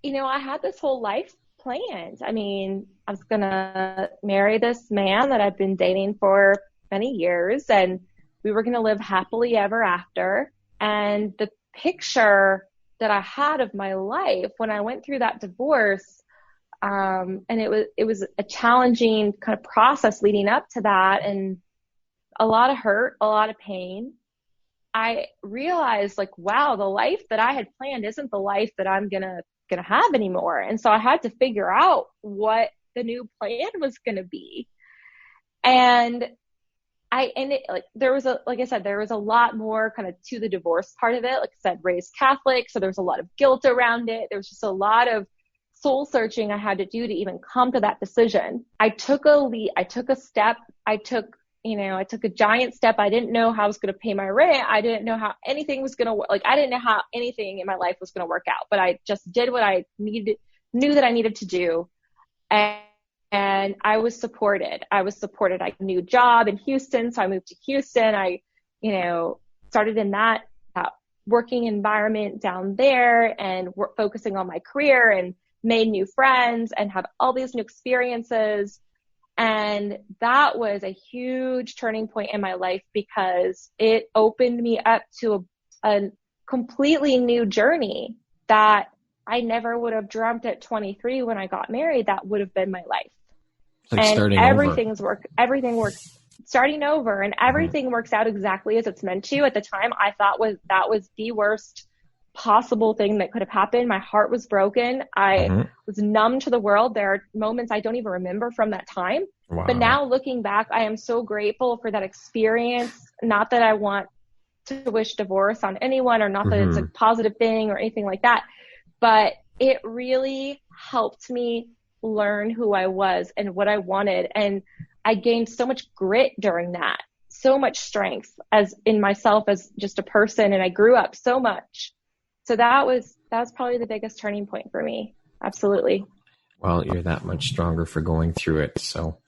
I had this whole life planned. I mean, I was going to marry this man that I've been dating for many years, and we were going to live happily ever after. And the picture that I had of my life when I went through that divorce, and it was a challenging kind of process leading up to that, and a lot of hurt, a lot of pain. I realized, like, wow, the life that I had planned isn't the life that I'm gonna have anymore. And so I had to figure out what the new plan was gonna be. And there was a lot more kind of to the divorce part of it. Like I said, raised Catholic, so there was a lot of guilt around it. There was just a lot of soul searching I had to do to even come to that decision. I took a leap. I took a step. I took a giant step. I didn't know how I was going to pay my rent. I didn't know how anything was going to work. Like, I didn't know how anything in my life was going to work out, but I just did what I knew that I needed to do. And I was supported. I got a new job in Houston. So I moved to Houston. I, started in that working environment down there and focusing on my career, and made new friends and had all these new experiences. And that was a huge turning point in my life because it opened me up to a completely new journey that I never would have dreamt at 23 when I got married. That would have been my life. Like and everything works starting over, and everything works out exactly as it's meant to. At the time, I thought that was the worst possible thing that could have happened. My heart was broken. I was numb to the world. There are moments I don't even remember from that time. Wow. But now looking back, I am so grateful for that experience. Not that I want to wish divorce on anyone, or not that it's a positive thing or anything like that, but it really helped me learn who I was and what I wanted. And I gained so much grit during that, so much strength as in myself as just a person. And I grew up so much. So that was probably the biggest turning point for me. Absolutely. Well, you're that much stronger for going through it. So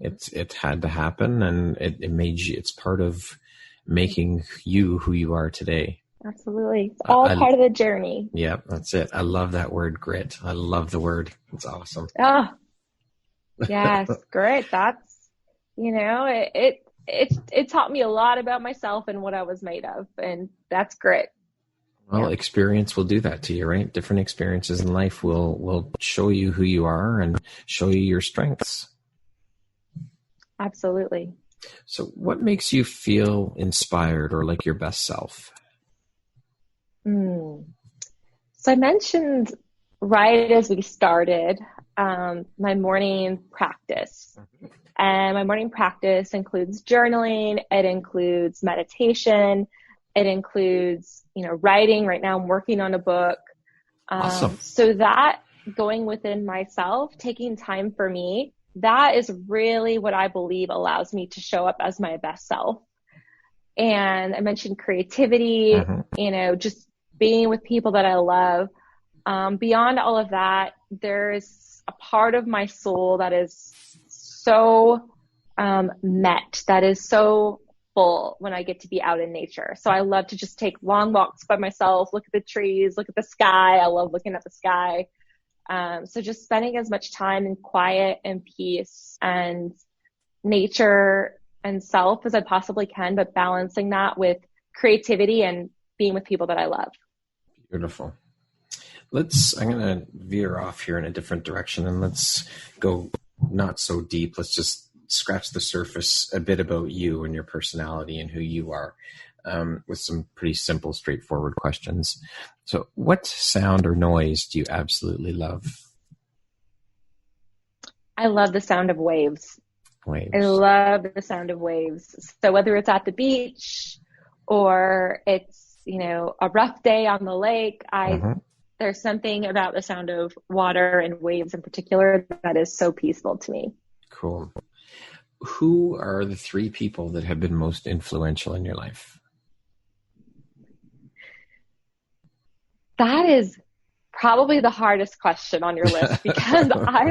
it had to happen, and it made you, it's part of making you who you are today. Absolutely. It's all part of the journey. Yeah, that's it. I love that word, grit. I love the word. It's awesome. Oh, yes, grit. That's, it taught me a lot about myself and what I was made of. And that's grit. Well, experience will do that to you, right? Different experiences in life will show you who you are and show you your strengths. Absolutely. So what makes you feel inspired or like your best self? So I mentioned right as we started, my morning practice. And my morning practice includes journaling. It includes meditation. It includes, writing. Right now I'm working on a book. Awesome. So that going within myself, taking time for me, that is really what I believe allows me to show up as my best self. And I mentioned creativity, just being with people that I love. Beyond all of that, there's a part of my soul that is so met, that is so full when I get to be out in nature. So I love to just take long walks by myself, look at the trees, look at the sky. I love looking at the sky. So just spending as much time in quiet and peace and nature and self as I possibly can, but balancing that with creativity and being with people that I love. Beautiful. I'm going to veer off here in a different direction and let's go not so deep. Let's just scratch the surface a bit about you and your personality and who you are, with some pretty simple, straightforward questions. So what sound or noise do you absolutely love? I love the sound of waves. I love the sound of waves. So whether it's at the beach or it's, a rough day on the lake, there's something about the sound of water and waves in particular that is so peaceful to me. Cool. Who are the 3 people that have been most influential in your life? That is probably the hardest question on your list because I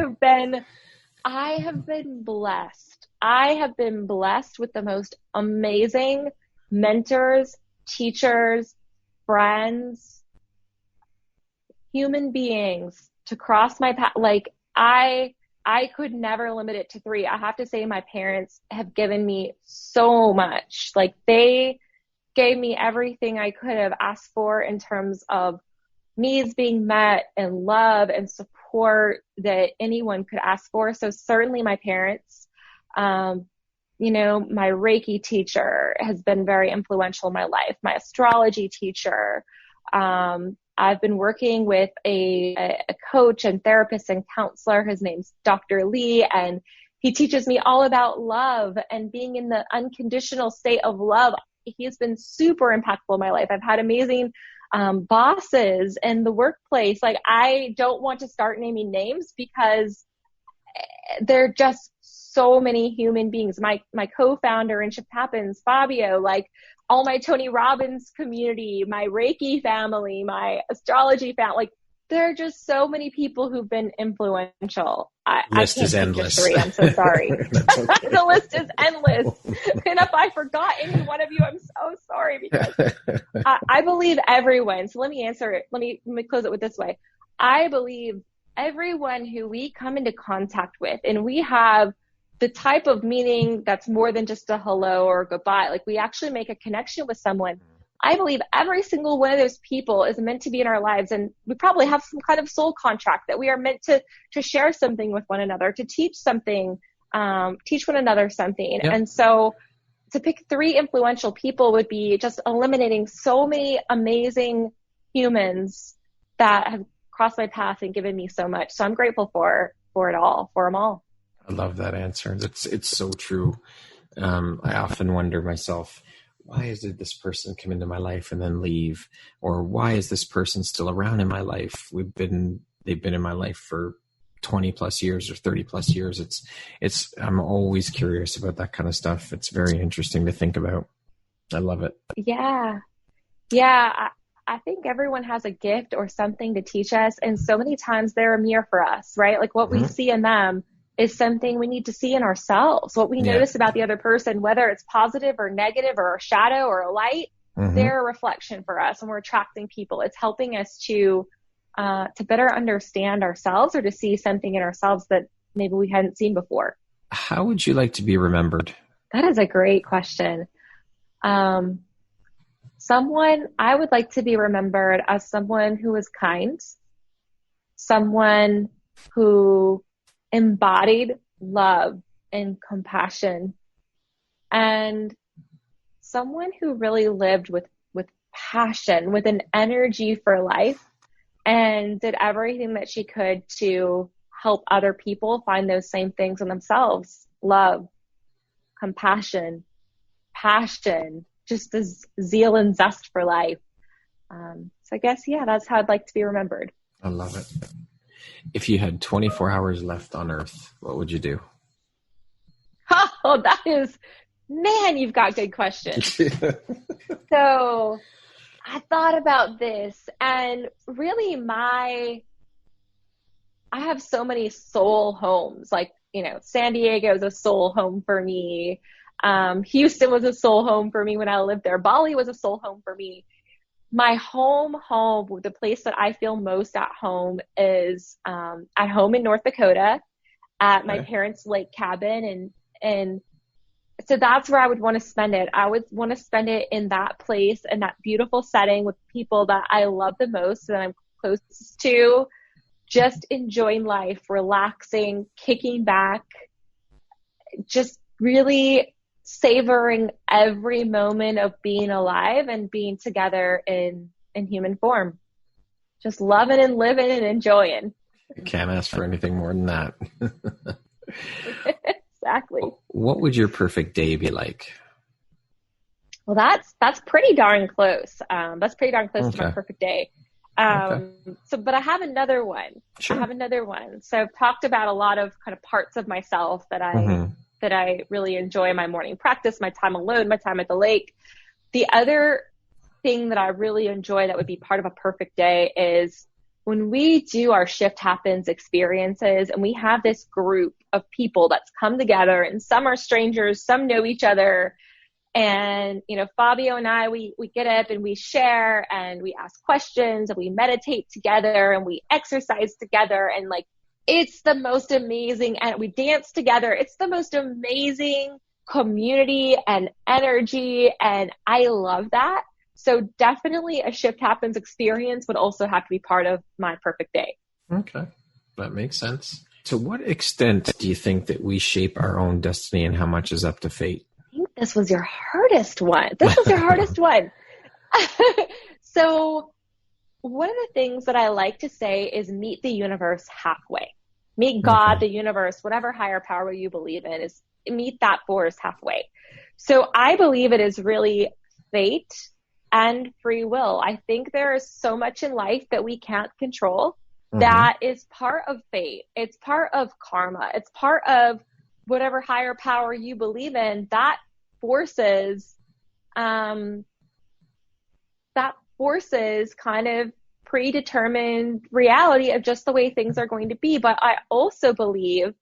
have been blessed. I have been blessed with the most amazing mentors, teachers, friends, human beings to cross my path. Like I could never limit it to 3. I have to say my parents have given me so much. Like they gave me everything I could have asked for in terms of needs being met and love and support that anyone could ask for. So certainly my parents, my Reiki teacher has been very influential in my life. My astrology teacher, I've been working with a coach and therapist and counselor. His name's Dr. Lee, and he teaches me all about love and being in the unconditional state of love. He has been super impactful in my life. I've had amazing bosses in the workplace. Like I don't want to start naming names because they're just so many human beings. My co-founder in Shift Happens, Fabio, like all my Tony Robbins community, my Reiki family, my astrology family, like there are just so many people who've been influential. List is endless. 3. I'm so sorry. The list is endless. And if I forgot any one of you, I'm so sorry because I believe everyone. So let me answer it. Let me close it with this way. I believe everyone who we come into contact with, and we have the type of meaning that's more than just a hello or a goodbye. Like we actually make a connection with someone. I believe every single one of those people is meant to be in our lives, and we probably have some kind of soul contract that we are meant to share something with one another, to teach something, teach one another something. Yep. And so to pick 3 influential people would be just eliminating so many amazing humans that have crossed my path and given me so much. So I'm grateful for it all, for them all. I love that answer. It's so true. I often wonder myself, why did this person come into my life and then leave? Or why is this person still around in my life? They've been in my life for 20 plus years or 30 plus years. I'm always curious about that kind of stuff. It's very interesting to think about. I love it. Yeah. Yeah. I think everyone has a gift or something to teach us. And so many times they're a mirror for us, right? Like what we see in them is something we need to see in ourselves. What we notice about the other person, whether it's positive or negative or a shadow or a light, they're a reflection for us, and we're attracting people. It's helping us to better understand ourselves, or to see something in ourselves that maybe we hadn't seen before. How would you like to be remembered? That is a great question. I would like to be remembered as someone who was kind, someone who embodied love and compassion, and someone who really lived with passion, with an energy for life, and did everything that she could to help other people find those same things in themselves. Love, compassion, passion, just this zeal and zest for life. So I guess, that's how I'd like to be remembered. I love it. If you had 24 hours left on Earth, what would you do? Oh, man, you've got good questions. So I thought about this, and really I have so many soul homes. Like, San Diego is a soul home for me. Houston was a soul home for me when I lived there. Bali was a soul home for me. My home, the place that I feel most at home is at home in North Dakota at my parents' lake cabin. And so that's where I would want to spend it. I would want to spend it in that place, in that beautiful setting with people that I love the most, that I'm closest to, just enjoying life, relaxing, kicking back, just really savoring every moment of being alive and being together in human form. Just loving and living and enjoying. You can't ask for anything more than that. Exactly. What would your perfect day be like? Well, that's pretty darn close. That's pretty darn close to my perfect day. But I have another one. Sure. I have another one. So I've talked about a lot of kind of parts of myself that I really enjoy: my morning practice, my time alone, my time at the lake. The other thing that I really enjoy that would be part of a perfect day is when we do our Shift Happens experiences, and we have this group of people that's come together, and some are strangers, some know each other. And, Fabio and I, we get up and we share, and we ask questions, and we meditate together, and we exercise together. And it's the most amazing, and we dance together. It's the most amazing community and energy. And I love that. So definitely a Shift Happens experience would also have to be part of my perfect day. Okay. That makes sense. To what extent do you think that we shape our own destiny, and how much is up to fate? I think this was your hardest one. So one of the things that I like to say is meet the universe halfway. Meet God, the universe, whatever higher power you believe in, is meet that force halfway. So I believe it is really fate and free will. I think there is so much in life that we can't control. That is part of fate. It's part of karma. It's part of whatever higher power you believe in. That forces kind of predetermined reality of just the way things are going to be. But I also believe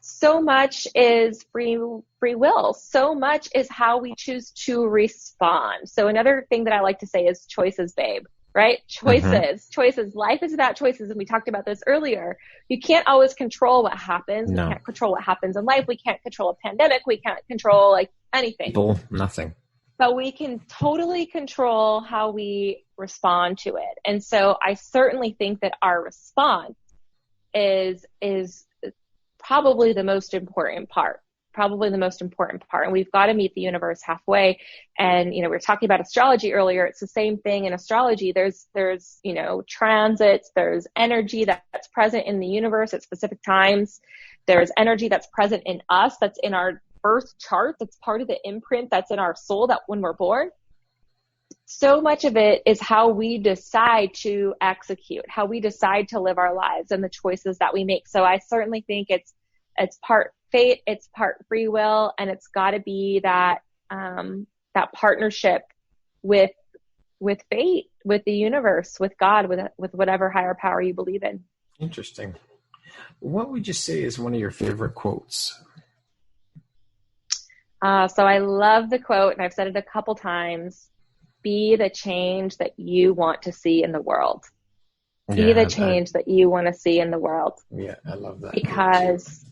so much is free will. So much is how we choose to respond. So another thing that I like to say is choices, babe. Right? Choices. Life is about choices. And we talked about this earlier. You can't always control what happens. No. We can't control what happens in life. We can't control a pandemic. We can't control anything. Nothing. But we can totally control how we respond to it. And so I certainly think that our response is probably the most important part. And we've got to meet the universe halfway. And, we were talking about astrology earlier. It's the same thing in astrology. There's transits, there's energy that's present in the universe at specific times. There's energy that's present in us, that's in our birth chart, that's part of the imprint that's in our soul, that when we're born. So much of it is how we decide to execute, how we decide to live our lives, and the choices that we make. So I certainly think it's part fate, it's part free will, and it's got to be that partnership with fate, with the universe, with God, with whatever higher power you believe in. Interesting. What would you say is one of your favorite quotes? So I love the quote, and I've said it a couple times: be the change that you want to see in the world. Be the change that you want to see in the world. Yeah, I love that. Because,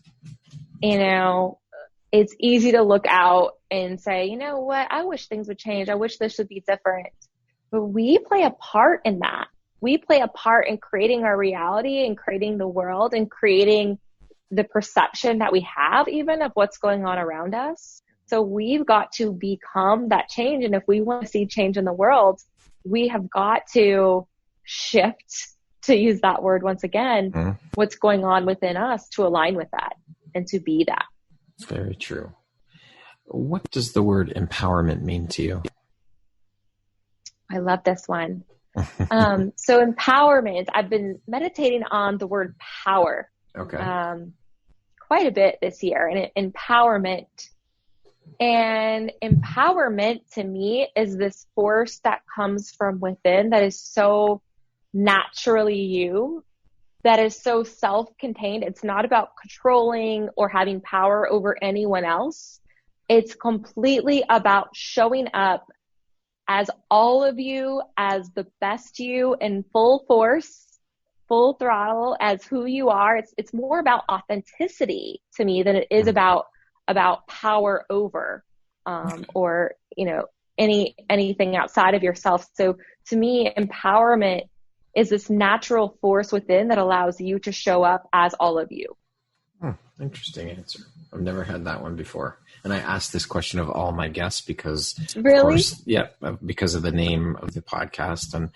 it's easy to look out and say, you know what, I wish things would change. I wish this would be different. But we play a part in that. We play a part in creating our reality and creating the world and creating the perception that we have even of what's going on around us. So we've got to become that change. And if we want to see change in the world, we have got to shift, to use that word once again, what's going on within us to align with that and to be that. Very true. What does the word empowerment mean to you? I love this one. So empowerment, I've been meditating on the word power quite a bit this year, and empowerment. And empowerment to me is this force that comes from within that is so naturally you, that is so self-contained. It's not about controlling or having power over anyone else. It's completely about showing up as all of you, as the best you in full force, full throttle, as who you are. It's more about authenticity to me than it is about power over, or, anything outside of yourself. So to me, empowerment is this natural force within that allows you to show up as all of you. Interesting answer. I've never had that one before. And I asked this question of all my guests because, really? Of course, because of the name of the podcast. And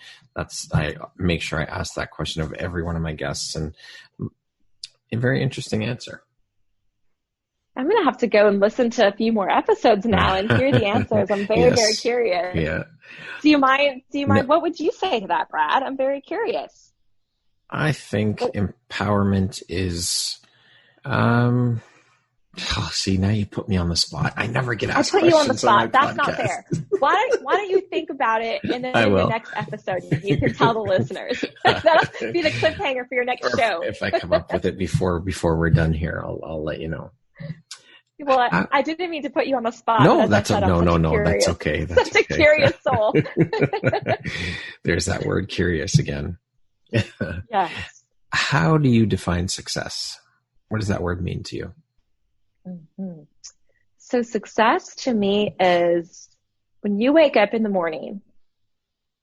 I make sure I ask that question of every one of my guests, and a very interesting answer. I'm going to have to go and listen to a few more episodes now and hear the answers. I'm very, very curious. Yeah. Do you mind? No. What would you say to that, Brad? I'm very curious. I think empowerment is, see, now you put me on the spot. I never get asked questions. I put you on the spot. That's podcast. Not fair. Why don't you think about it, and then in the next episode you can tell the listeners. That'll be the cliffhanger for your next show. If I come up with it before we're done here, I'll let you know. Well, I didn't mean to put you on the spot. No, no, that's okay. That's such a curious soul. There's that word curious again. Yes. How do you define success? What does that word mean to you? Mm-hmm. So success to me is when you wake up in the morning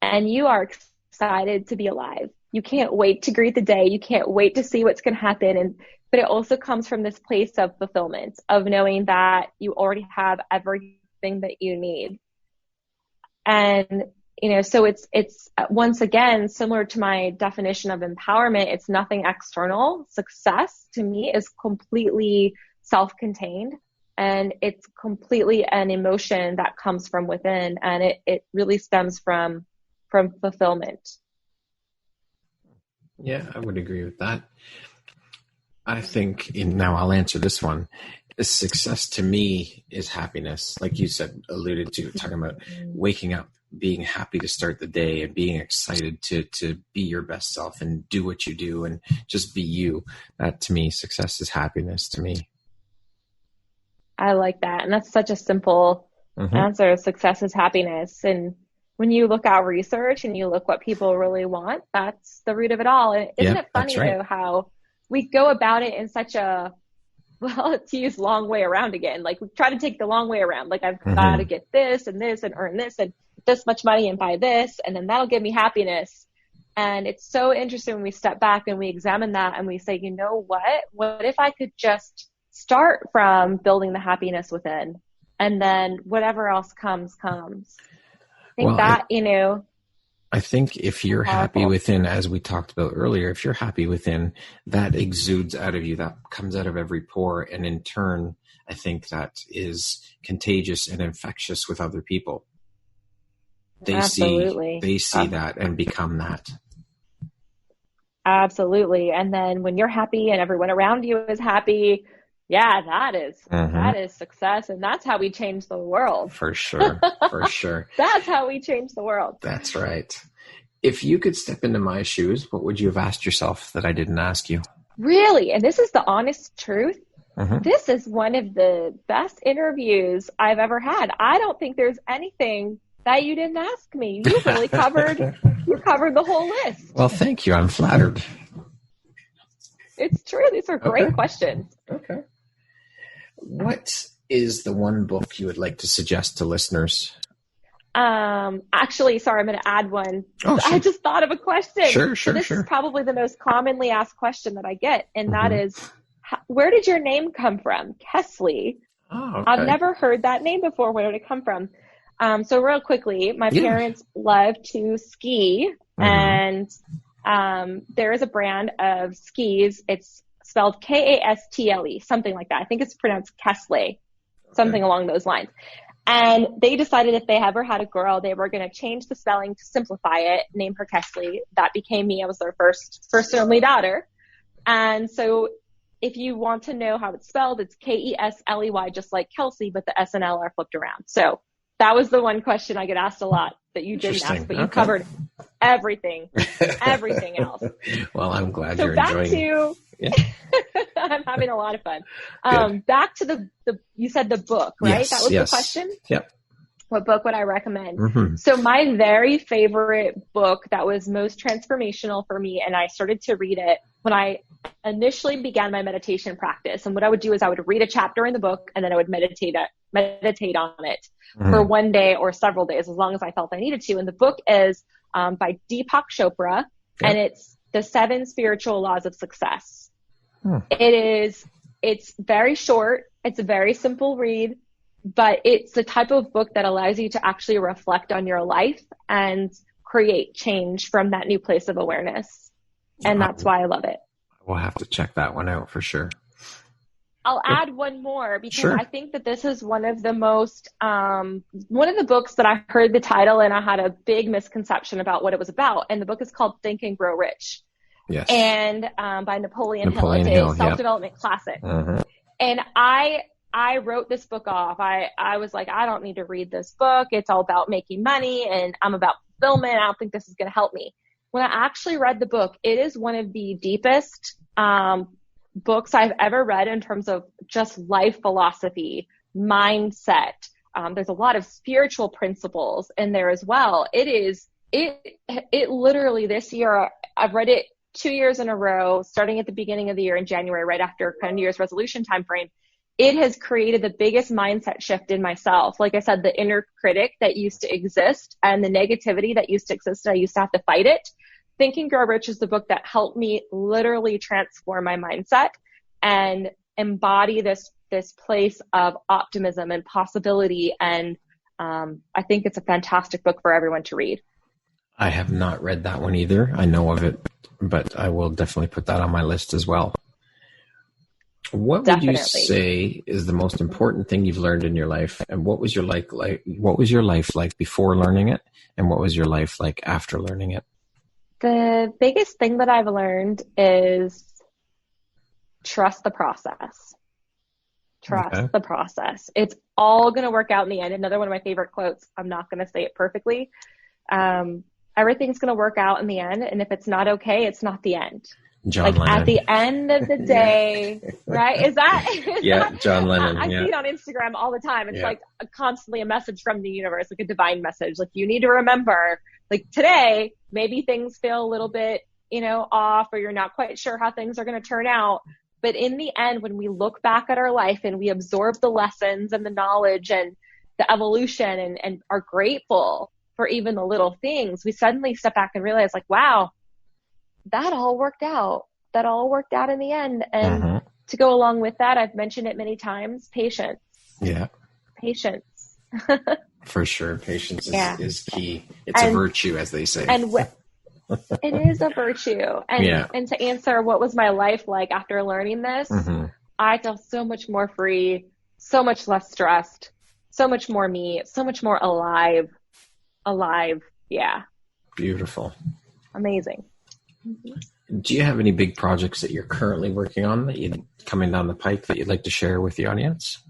and you are excited to be alive. You can't wait to greet the day. You can't wait to see what's going to happen. But it also comes from this place of fulfillment, of knowing that you already have everything that you need. And, so it's once again, similar to my definition of empowerment, it's nothing external. Success to me is completely self-contained, and it's completely an emotion that comes from within, and it really stems from fulfillment. Yeah, I would agree with that. I think, now I'll answer this one. Success to me is happiness. Like you said, alluded to, talking about waking up, being happy to start the day and being excited to be your best self and do what you do and just be you. That to me, success is happiness to me. I like that. And that's such a simple answer. Success is happiness. And when you look at research and you look what people really want, that's the root of it all. And isn't it funny though how we go about it in such a, to use long way around again. Like we try to take the long way around. Like I've got to get this and earn this and this much money and buy this, and then that'll give me happiness. And it's so interesting when we step back and we examine that and we say, you know what? What if I could just start from building the happiness within, and then whatever else comes. I think if you're happy within, as we talked about earlier, if you're happy within, that exudes out of you, that comes out of every pore. And in turn, I think that is contagious and infectious with other people. They see that and become that. Absolutely. And then when you're happy and everyone around you is happy, that is success. And that's how we change the world. For sure. For sure. That's how we change the world. That's right. If you could step into my shoes, what would you have asked yourself that I didn't ask you? Really, and this is the honest truth, Mm-hmm. this is one of the best interviews I've ever had. I don't think there's anything that you didn't ask me. You really covered the whole list. Well, thank you. I'm flattered. It's true. These are great questions. Okay. What is the one book you would like to suggest to listeners? Actually, sorry, I'm going to add one. Oh, sure. I just thought of a question. Sure. So this is probably the most commonly asked question that I get, and that is, where did your name come from? Kesley. Oh, okay. I've never heard that name before. Where did it come from? So real quickly, my parents love to ski, and there is a brand of skis. It's spelled Kastle, something like that. I think it's pronounced Kesley, something along those lines. And they decided if they ever had a girl, they were going to change the spelling to simplify it, name her Kesley. That became me. I was their first and only daughter. And so if you want to know how it's spelled, it's Kesley, just like Kelsey, but the S and L are flipped around. So that was the one question I get asked a lot that you didn't ask, but you covered everything else. Well, I'm glad so you're enjoying it. I'm having a lot of fun. Back to the you said the book, right? Yes, that was the question? Yep. What book would I recommend? So my very favorite book that was most transformational for me, and I started to read it when I initially began my meditation practice. And what I would do is I would read a chapter in the book, and then I would meditate on it for one day or several days, as long as I felt I needed to. And the book is by Deepak Chopra, and it's The 7 Spiritual Laws of Success. It's very short. It's a very simple read, but it's the type of book that allows you to actually reflect on your life and create change from that new place of awareness. And that's why I love it. We'll have to check that one out for sure. I'll add one more because I think that this is one of the most, one of the books that I heard the title and I had a big misconception about what it was about. And the book is called Think and Grow Rich. Yes. And by Napoleon Hill. It's a self-development classic. And I wrote this book off. I was like, I don't need to read this book. It's all about making money and I'm about fulfillment. I don't think this is going to help me. When I actually read the book, it is one of the deepest books I've ever read in terms of just life philosophy, mindset. There's a lot of spiritual principles in there as well. It literally this year, I've read it 2 years in a row, starting at the beginning of the year in January, right after kind of New Year's resolution timeframe. It has created the biggest mindset shift in myself. Like I said, the inner critic that used to exist and the negativity that used to exist, I used to have to fight it. Think and Grow Rich is the book that helped me literally transform my mindset and embody this place of optimism and possibility. And I think it's a fantastic book for everyone to read. I have not read that one either. I know of it, but I will definitely put that on my list as well. What would you say is the most important thing you've learned in your life? And what was your life like before learning it? And what was your life like after learning it? The biggest thing that I've learned is trust the process. Trust the process. It's all going to work out in the end. Another one of my favorite quotes. I'm not going to say it perfectly. Everything's going to work out in the end. And if it's not okay, it's not the end. John Lennon. At the end of the day, right? Is that? John Lennon. I see it on Instagram all the time. It's like constantly a message from the universe, like a divine message. Like, you need to remember, like, today, maybe things feel a little bit, off, or you're not quite sure how things are going to turn out. But in the end, when we look back at our life and we absorb the lessons and the knowledge and the evolution and are grateful for even the little things, we suddenly step back and realize, like, wow, that all worked out. That all worked out in the end. And to go along with that, I've mentioned it many times, patience. Yeah. Patience. For sure. Patience is key. It's a virtue, as they say. And it is a virtue. And to answer what was my life like after learning this, I feel so much more free, so much less stressed, so much more me, so much more alive. Yeah. Beautiful. Amazing. Do you have any big projects that you're currently working on that you're coming down the pike that you'd like to share with the audience?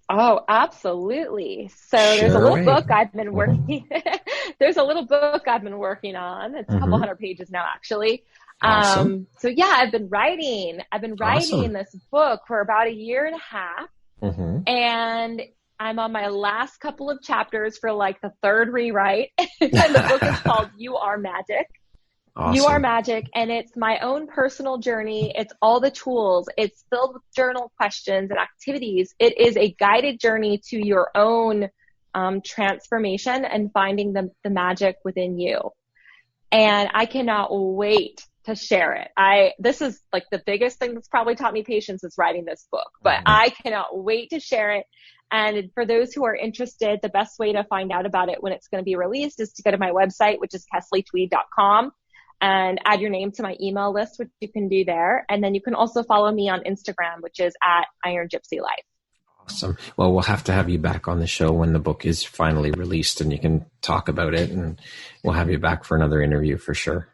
Oh, absolutely. So there's a little book I've been working. There's a little book I've been working on. It's a couple hundred pages now, actually. Awesome. I've been writing Awesome. this book for about a year and a half. Mm-hmm. And I'm on my last couple of chapters for like the third rewrite. And the book is called You Are Magic. Awesome. You Are Magic. And it's my own personal journey. It's all the tools. It's filled with journal questions and activities. It is a guided journey to your own transformation and finding the magic within you. And I cannot wait to share it. This is like the biggest thing that's probably taught me patience is writing this book, but I cannot wait to share it. And for those who are interested, the best way to find out about it when it's going to be released is to go to my website, which is KesleyTweed.com, and add your name to my email list, which you can do there. And then you can also follow me on Instagram, which is @IronGypsyLife. Awesome. Well, we'll have to have you back on the show when the book is finally released and you can talk about it, and we'll have you back for another interview for sure.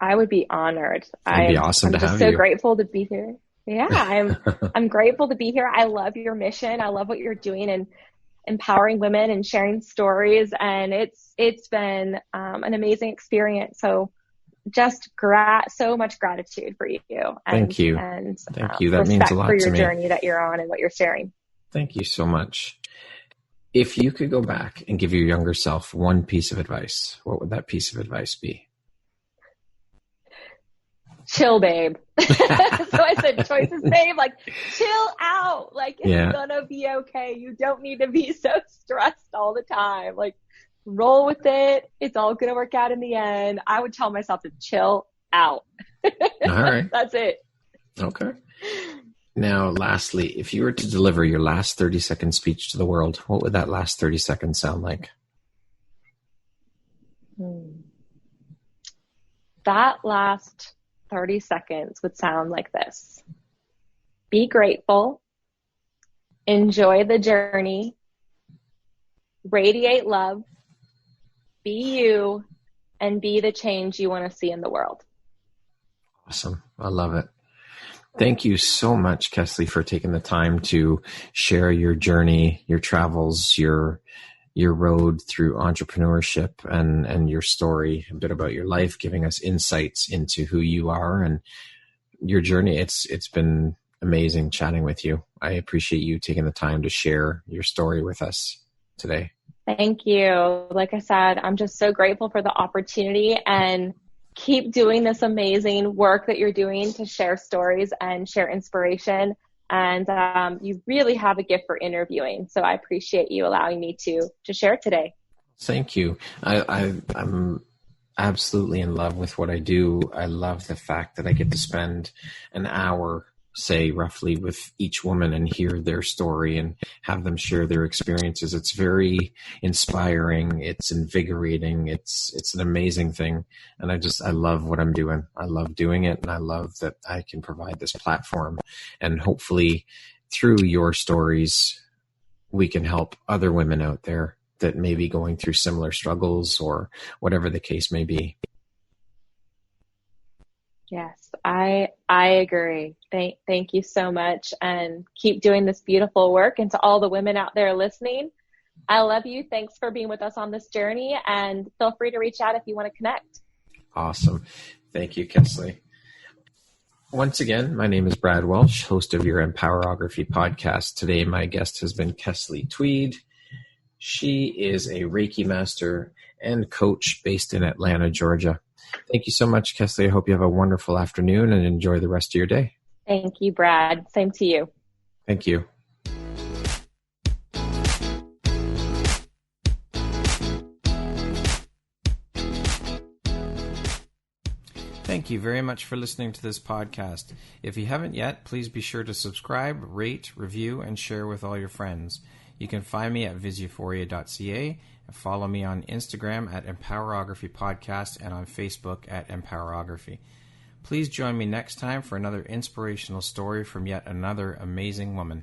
I would be honored. It'd be awesome to have you. I'm just so grateful to be here. Yeah, I'm grateful to be here. I love your mission. I love what you're doing and empowering women and sharing stories. And it's been an amazing experience. So just so much gratitude for you. Thank you. Thank you. That means a lot to me. For your journey that you're on and what you're sharing. Thank you so much. If you could go back and give your younger self one piece of advice, what would that piece of advice be? Chill, babe. So I said choices, babe, like chill out. Like it's gonna be okay. You don't need to be so stressed all the time. Like roll with it. It's all gonna work out in the end. I would tell myself to chill out. All right. That's it. Okay. Now, lastly, if you were to deliver your last 30-second speech to the world, what would that last 30 seconds sound like? That last 30 seconds would sound like this. Be grateful. Enjoy the journey. Radiate love. Be you. And be the change you want to see in the world. Awesome. I love it. Thank you so much, Kesley, for taking the time to share your journey, your travels, your road through entrepreneurship and your story, a bit about your life, giving us insights into who you are and your journey. It's been amazing chatting with you. I appreciate you taking the time to share your story with us today. Thank you. Like I said, I'm just so grateful for the opportunity, and keep doing this amazing work that you're doing to share stories and share inspiration. And you really have a gift for interviewing. So I appreciate you allowing me to share today. Thank you. I'm absolutely in love with what I do. I love the fact that I get to spend an hour, say roughly, with each woman and hear their story and have them share their experiences. It's very inspiring. It's invigorating. It's an amazing thing. And I love what I'm doing. I love doing it. And I love that I can provide this platform, and hopefully through your stories, we can help other women out there that may be going through similar struggles or whatever the case may be. Yes, I agree. Thank you so much, and keep doing this beautiful work. And to all the women out there listening, I love you. Thanks for being with us on this journey, and feel free to reach out if you want to connect. Awesome. Thank you, Kesley. Once again, my name is Brad Welsh, host of your Empowerography Podcast. Today, my guest has been Kesley Tweed. She is a Reiki master and coach based in Atlanta, Georgia. Thank you so much, Kesley. I hope you have a wonderful afternoon and enjoy the rest of your day. Thank you, Brad. Same to you. Thank you. Thank you very much for listening to this podcast. If you haven't yet, please be sure to subscribe, rate, review, and share with all your friends. You can find me at visuphoria.ca. Follow me on Instagram at Empowerography Podcast and on Facebook at Empowerography. Please join me next time for another inspirational story from yet another amazing woman.